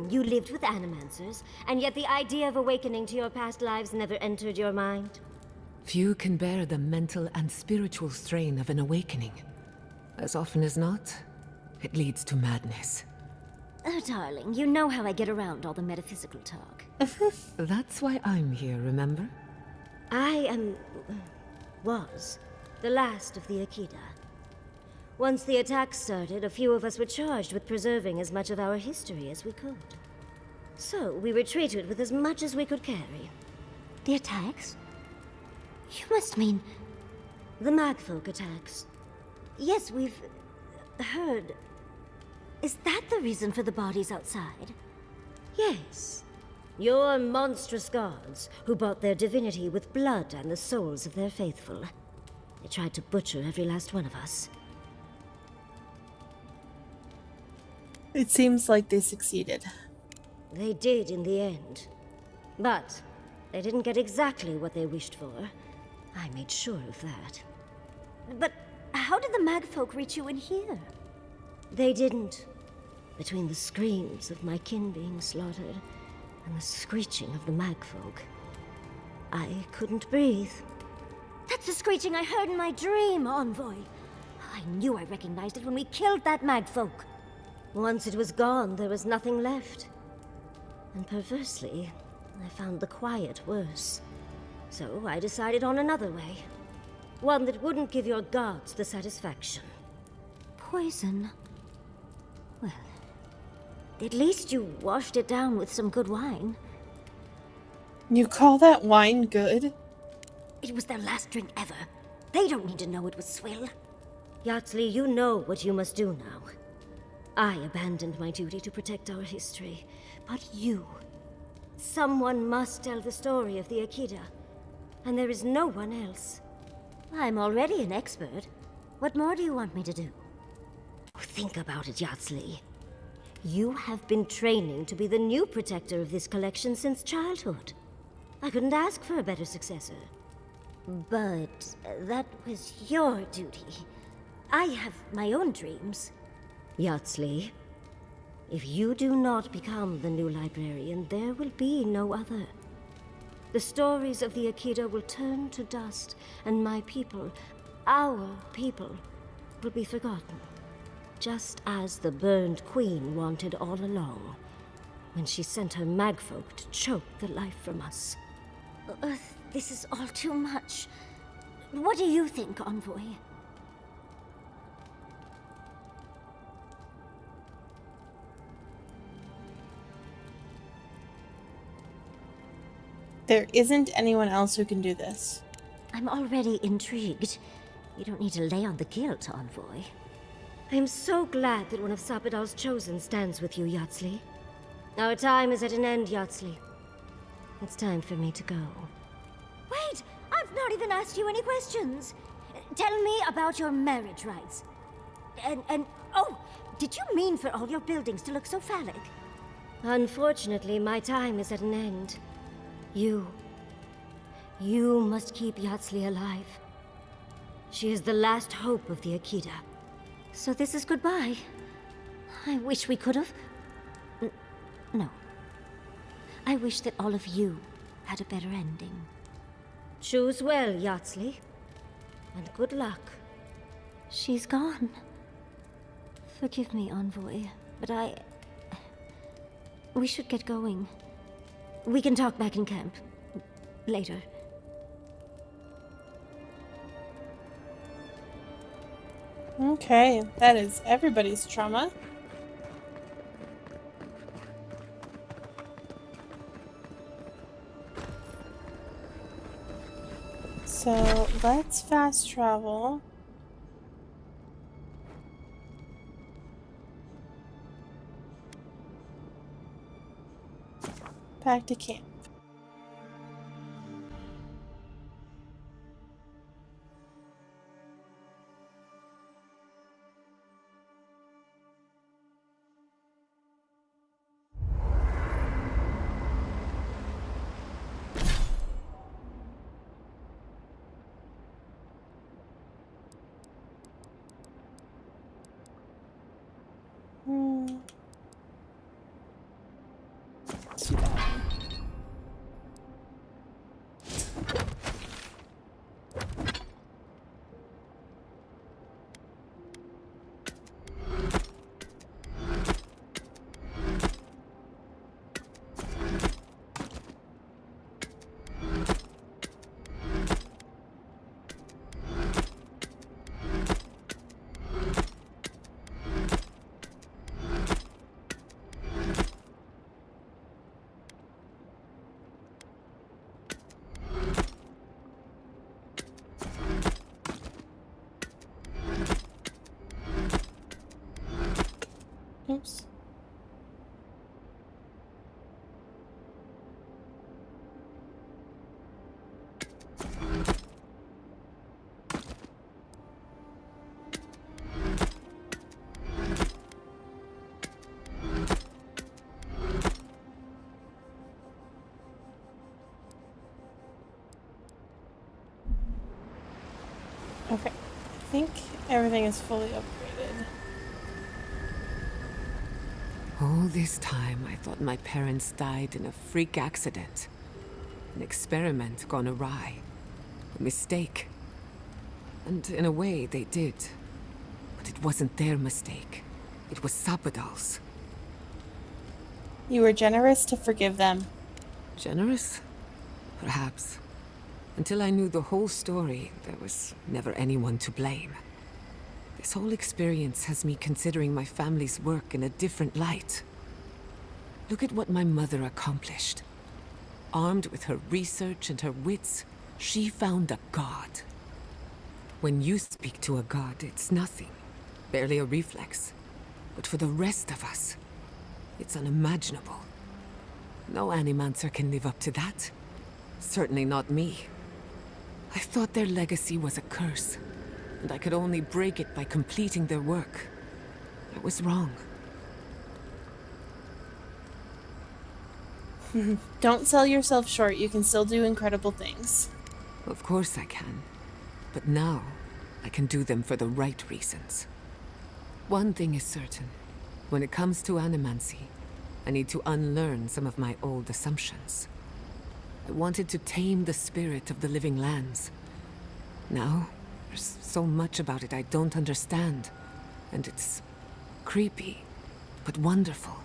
You lived with animancers, and yet the idea of awakening to your past lives never entered your mind. Few can bear the mental and spiritual strain of an awakening. As often as not, it leads to madness. Oh, darling, you know how I get around all the metaphysical talk. That's why I'm here, remember? I was the last of the Akida. Once the attack started, a few of us were charged with preserving as much of our history as we could. So, we retreated with as much as we could carry. The attacks? You must mean the Magfolk attacks. Yes, we've heard. Is that the reason for the bodies outside? Yes. Your monstrous gods, who bought their divinity with blood and the souls of their faithful. They tried to butcher every last one of us. It seems like they succeeded. They did in the end. But they didn't get exactly what they wished for. I made sure of that. But how did the Magfolk reach you in here? They didn't. Between the screams of my kin being slaughtered and the screeching of the Magfolk, I couldn't breathe. That's the screeching I heard in my dream, Envoy. I knew I recognized it when we killed that Magfolk. Once it was gone, there was nothing left. And perversely, I found the quiet worse. So I decided on another way. One that wouldn't give your gods the satisfaction. Poison? Well, at least you washed it down with some good wine. You call that wine good? It was their last drink ever. They don't need to know it was swill. Yatsley, you know what you must do now. I abandoned my duty to protect our history. But you... Someone must tell the story of the Akida. And there is no one else. I'm already an expert. What more do you want me to do? Think about it, Yatsley. You have been training to be the new protector of this collection since childhood. I couldn't ask for a better successor. But that was your duty. I have my own dreams. Yatsley, if you do not become the new librarian, there will be no other. The stories of the Akita will turn to dust, and my people, our people, will be forgotten. Just as the burned queen wanted all along, when she sent her magfolk to choke the life from us. This is all too much. What do you think, Envoy? There isn't anyone else who can do this. I'm already intrigued. You don't need to lay on the guilt, Envoy. I'm so glad that one of Sapadal's chosen stands with you, Yatsley. Our time is at an end, Yatsley. It's time for me to go. Wait! I've not even asked you any questions! Tell me about your marriage rites. Oh, did you mean for all your buildings to look so phallic? Unfortunately, my time is at an end. You must keep Yatsley alive. She is the last hope of the Akita. So this is goodbye. I wish we could have... No. I wish that all of you had a better ending. Choose well, Yatsley. And good luck. She's gone. Forgive me, Envoy, but we should get going. We can talk back in camp. Later. Okay, that is everybody's trauma. So let's fast travel. Back to camp. Let's do that. Oops. Okay, I think everything is fully upgraded. All this time, I thought my parents died in a freak accident. An experiment gone awry. A mistake. And in a way, they did. But it wasn't their mistake. It was Sapadal's. You were generous to forgive them. Generous? Perhaps. Until I knew the whole story, there was never anyone to blame. This whole experience has me considering my family's work in a different light. Look at what my mother accomplished. Armed with her research and her wits, she found a god. When you speak to a god, it's nothing. Barely a reflex. But for the rest of us, it's unimaginable. No Animancer can live up to that. Certainly not me. I thought their legacy was a curse, and I could only break it by completing their work. I was wrong. Don't sell yourself short. You can still do incredible things. Of course I can. But now, I can do them for the right reasons. One thing is certain. When it comes to animancy, I need to unlearn some of my old assumptions. I wanted to tame the spirit of the living lands. Now, there's so much about it I don't understand. And it's creepy, but wonderful.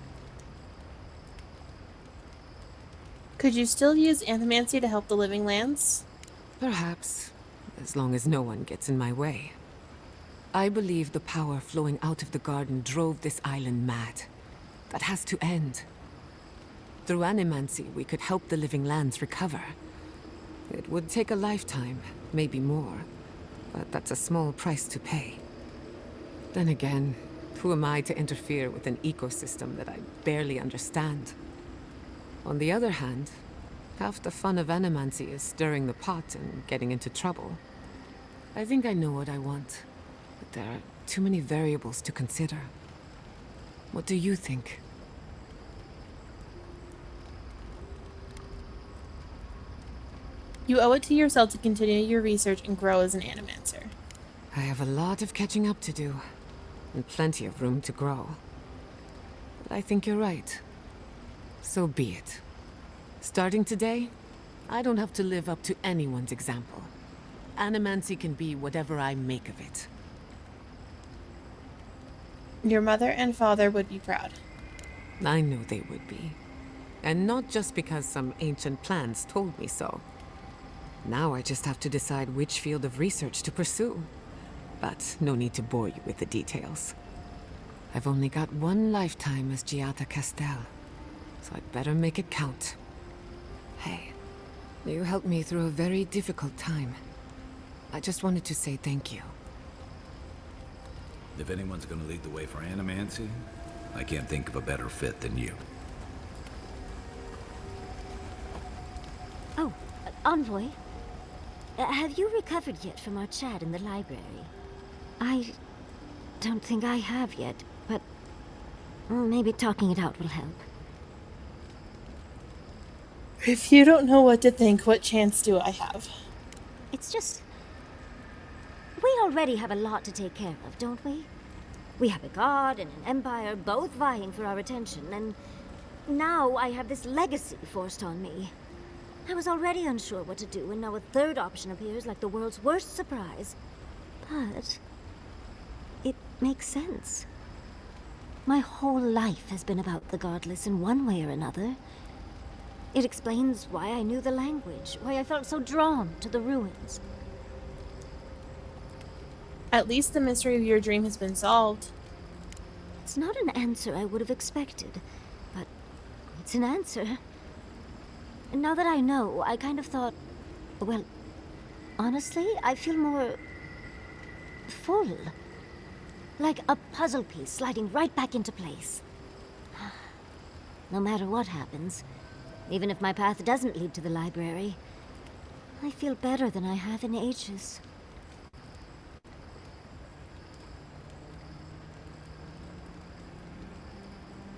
Could you still use animancy to help the living lands? Perhaps, as long as no one gets in my way. I believe the power flowing out of the garden drove this island mad. That has to end. Through animancy, we could help the living lands recover. It would take a lifetime, maybe more, but that's a small price to pay. Then again, who am I to interfere with an ecosystem that I barely understand? On the other hand, half the fun of animancy is stirring the pot and getting into trouble. I think I know what I want, but there are too many variables to consider. What do you think? You owe it to yourself to continue your research and grow as an animancer. I have a lot of catching up to do, and plenty of room to grow. But I think you're right. So be it. Starting today, I don't have to live up to anyone's example. Animancy can be whatever I make of it. Your mother and father would be proud. I knew they would be. And not just because some ancient plans told me so. Now I just have to decide which field of research to pursue. But no need to bore you with the details. I've only got one lifetime as Giada Castel, so I'd better make it count. Hey, you helped me through a very difficult time. I just wanted to say thank you. If anyone's gonna lead the way for animancy, I can't think of a better fit than you. Oh, Envoy. Have you recovered yet from our chat in the library? I don't think I have yet, but maybe talking it out will help. If you don't know what to think, what chance do I have? It's just... we already have a lot to take care of, don't we? We have a god and an empire both vying for our attention, and now I have this legacy forced on me. I was already unsure what to do, and now a third option appears like the world's worst surprise. But it makes sense. My whole life has been about the godless in one way or another. It explains why I knew the language, why I felt so drawn to the ruins. At least the mystery of your dream has been solved. It's not an answer I would have expected, but it's an answer. And now that I know, I kind of thought, well, honestly, I feel more full. Like a puzzle piece sliding right back into place. No matter what happens, even if my path doesn't lead to the library, I feel better than I have in ages.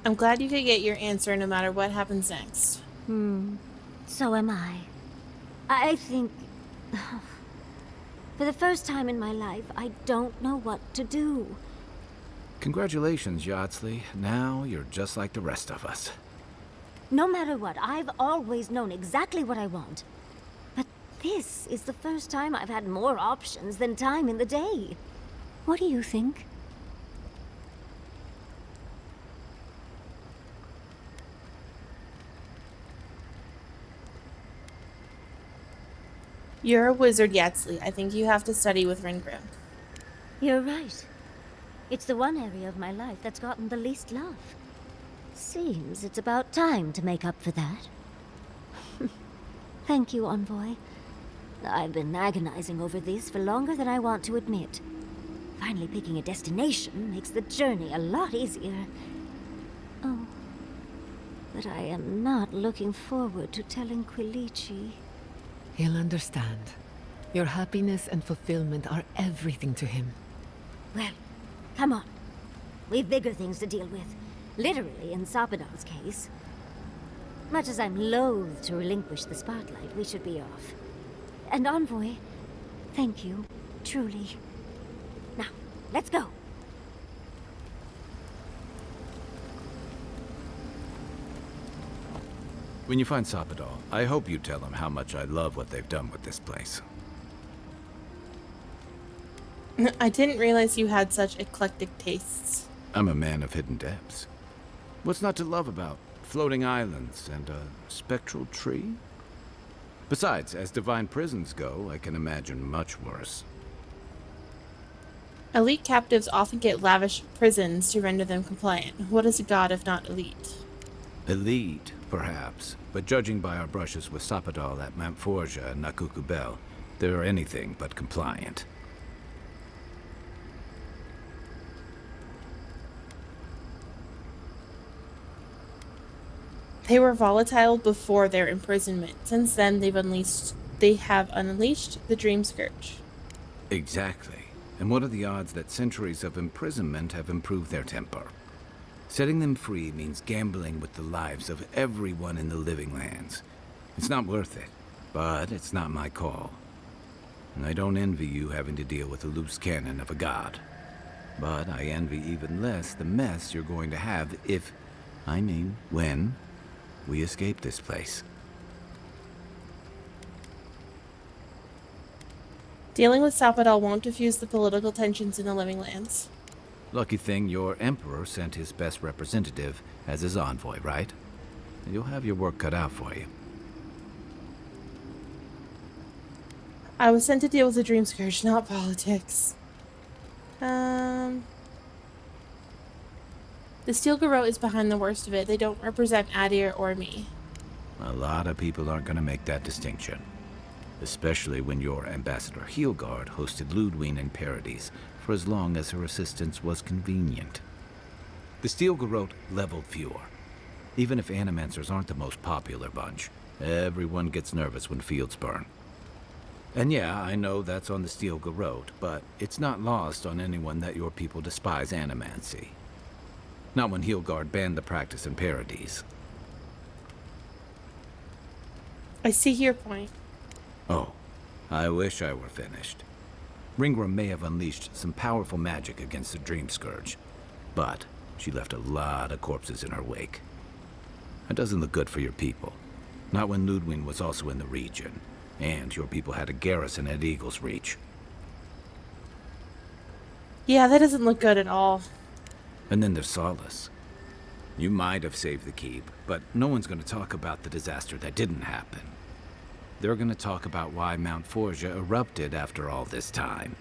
I'm glad you could get your answer no matter what happens next. So am I. I think... for the first time in my life, I don't know what to do. Congratulations, Yardsley. Now you're just like the rest of us. No matter what, I've always known exactly what I want. But this is the first time I've had more options than time in the day. What do you think? You're a wizard, Yardsley. I think you have to study with Ringrim. You're right. It's the one area of my life that's gotten the least love. Seems it's about time to make up for that. Thank you, Envoy. I've been agonizing over this for longer than I want to admit. Finally picking a destination makes the journey a lot easier. Oh, but I am not looking forward to telling Quilici. He'll understand. Your happiness and fulfillment are everything to him. Well, come on. We've bigger things to deal with. Literally, in Sapadal's case. Much as I'm loath to relinquish the spotlight, we should be off. And Envoy, thank you, truly. Now, let's go. When you find Sapadal, I hope you tell him how much I love what they've done with this place. I didn't realize you had such eclectic tastes. I'm a man of hidden depths. What's not to love about floating islands and a spectral tree? Besides, as divine prisons go, I can imagine much worse. Elite captives often get lavish prisons to render them compliant. What is a god if not elite? Elite, perhaps, but judging by our brushes with Sapadal at Mount Forja and Nakukubel, they're anything but compliant. They were volatile before their imprisonment. Since then, they have unleashed the Dream Scourge. Exactly. And what are the odds that centuries of imprisonment have improved their temper? Setting them free means gambling with the lives of everyone in the living lands. It's not worth it, but it's not my call. And I don't envy you having to deal with a loose cannon of a god. But I envy even less the mess you're going to have when we escape this place. Dealing with Sapadal won't diffuse the political tensions in the living lands. Lucky thing your emperor sent his best representative as his envoy, right? And you'll have your work cut out for you. I was sent to deal with the Dream Scourge, not politics. The Steel Garrote is behind the worst of it. They don't represent Adir or me. A lot of people aren't going to make that distinction. Especially when your Ambassador Heelguard hosted Ludwig in Paradise for as long as her assistance was convenient. The Steel Garrote leveled fewer. Even if Animancers aren't the most popular bunch, everyone gets nervous when fields burn. And yeah, I know that's on the Steel Garrote, but it's not lost on anyone that your people despise Animancy. Not when Heelguard banned the practice in Paradise. I see your point. Oh, I wish I were finished. Ringra may have unleashed some powerful magic against the Dream Scourge, but she left a lot of corpses in her wake. That doesn't look good for your people. Not when Ludwig was also in the region, and your people had a garrison at Eagle's Reach. Yeah, that doesn't look good at all. And then there's Solace. You might have saved the keep, but no one's going to talk about the disaster that didn't happen. They're going to talk about why Mount Forja erupted after all this time.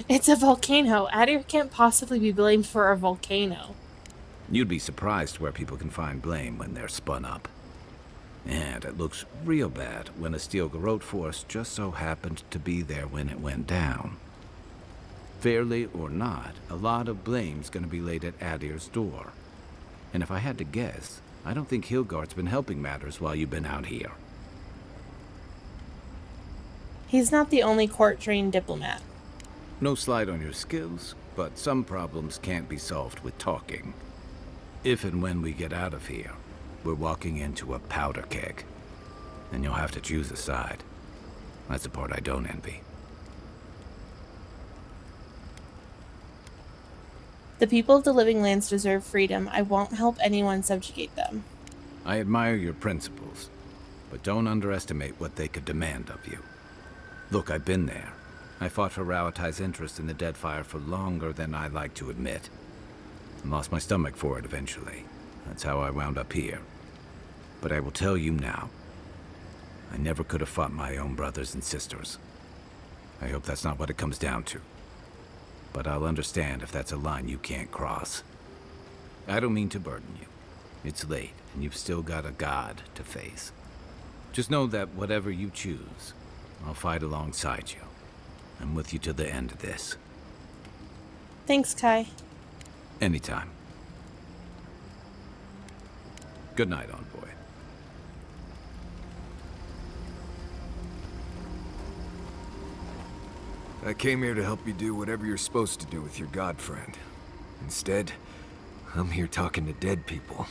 It's a volcano. Adir can't possibly be blamed for a volcano. You'd be surprised where people can find blame when they're spun up. And it looks real bad when a Steel Garrote force just so happened to be there when it went down. Fairly or not, a lot of blame's going to be laid at Adir's door. And if I had to guess, I don't think Heelguard's been helping matters while you've been out here. He's not the only court-trained diplomat. No slight on your skills, but some problems can't be solved with talking. If and when we get out of here, we're walking into a powder keg. And you'll have to choose a side. That's the part I don't envy. The people of the living lands deserve freedom. I won't help anyone subjugate them. I admire your principles, but don't underestimate what they could demand of you. Look, I've been there. I fought for Rauatai's interest in the Deadfire for longer than I like to admit. And lost my stomach for it eventually. That's how I wound up here. But I will tell you now, I never could have fought my own brothers and sisters. I hope that's not what it comes down to. But I'll understand if that's a line you can't cross. I don't mean to burden you. It's late, and you've still got a god to face. Just know that whatever you choose, I'll fight alongside you. I'm with you to the end of this. Thanks, Kai. Anytime. Good night, envoy. I came here to help you do whatever you're supposed to do with your god friend. Instead, I'm here talking to dead people.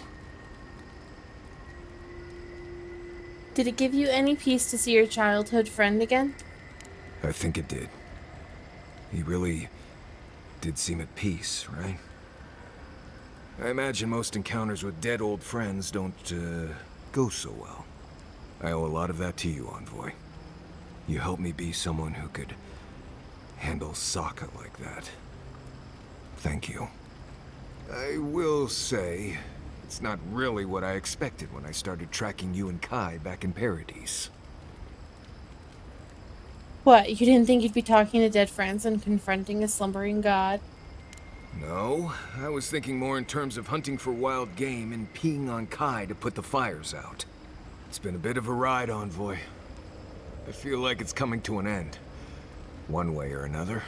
Did it give you any peace to see your childhood friend again? I think it did. He really did seem at peace, right? I imagine most encounters with dead old friends don't, go so well. I owe a lot of that to you, Envoy. You helped me be someone who could handle Sokka like that. Thank you. I will say, it's not really what I expected when I started tracking you and Kai back in Paradise. What, you didn't think you'd be talking to dead friends and confronting a slumbering god? No, I was thinking more in terms of hunting for wild game and peeing on Kai to put the fires out. It's been a bit of a ride, Envoy. I feel like it's coming to an end. One way or another.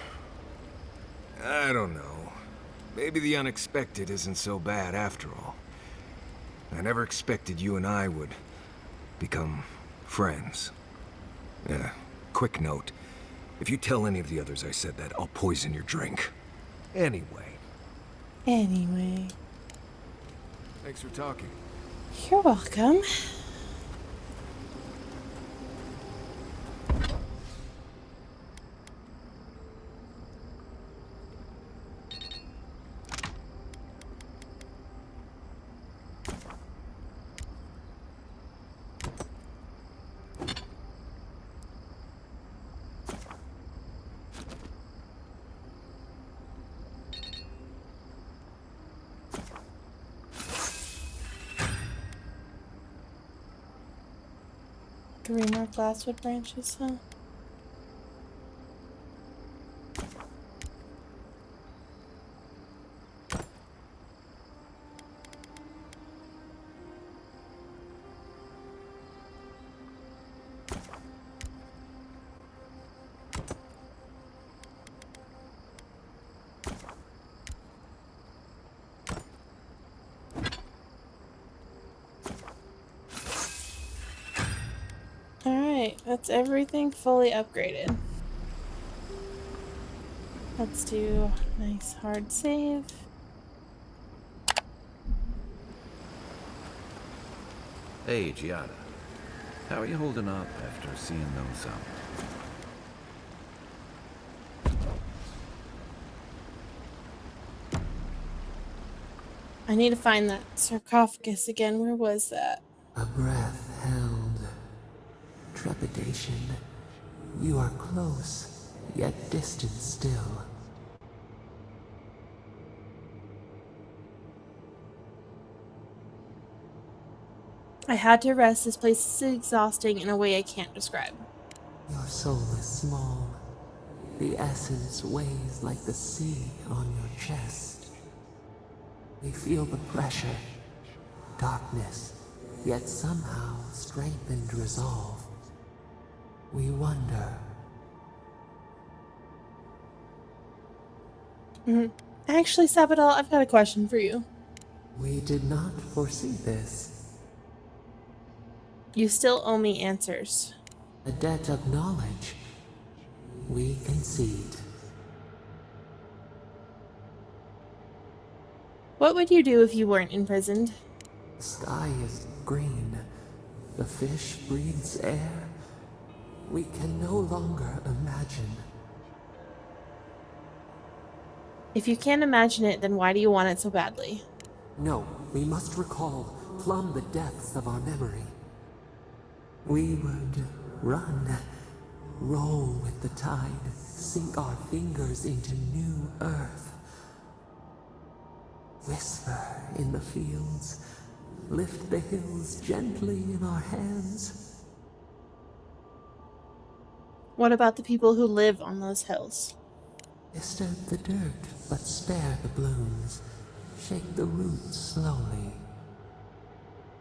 I don't know. Maybe the unexpected isn't so bad after all. I never expected you and I would become friends. Quick note. If you tell any of the others I said that, I'll poison your drink. Anyway. Thanks for talking. You're welcome. Three more glasswood branches, huh? Alright, that's everything fully upgraded. Let's do a nice hard save. Hey, Giada. How are you holding up after seeing those, I need to find that sarcophagus again. Where was that? A breath held. Trepidation. You are close, yet distant still. I had to rest. This place is exhausting in a way I can't describe. Your soul is small. The essence weighs like the sea on your chest. We feel the pressure, darkness, yet somehow strengthened resolve. We wonder. Actually, Sabadell, I've got a question for you. We did not foresee this. You still owe me answers. A debt of knowledge. We concede. What would you do if you weren't imprisoned? The sky is green. The fish breathes air. We can no longer imagine. If you can't imagine it, then why do you want it so badly? No, we must recall, plumb the depths of our memory. We would run, roll with the tide, sink our fingers into new earth. Whisper in the fields, lift the hills gently in our hands. What about the people who live on those hills? Disturb the dirt, but spare the blooms. Shake the roots slowly.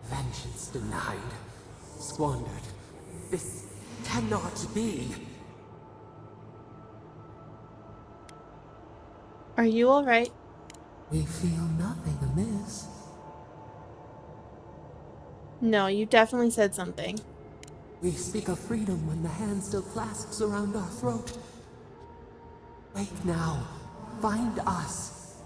Vengeance denied, squandered. This cannot be. Are you alright? We feel nothing amiss. No, you definitely said something. We speak of freedom when the hand still clasps around our throat. Wake now. Find us.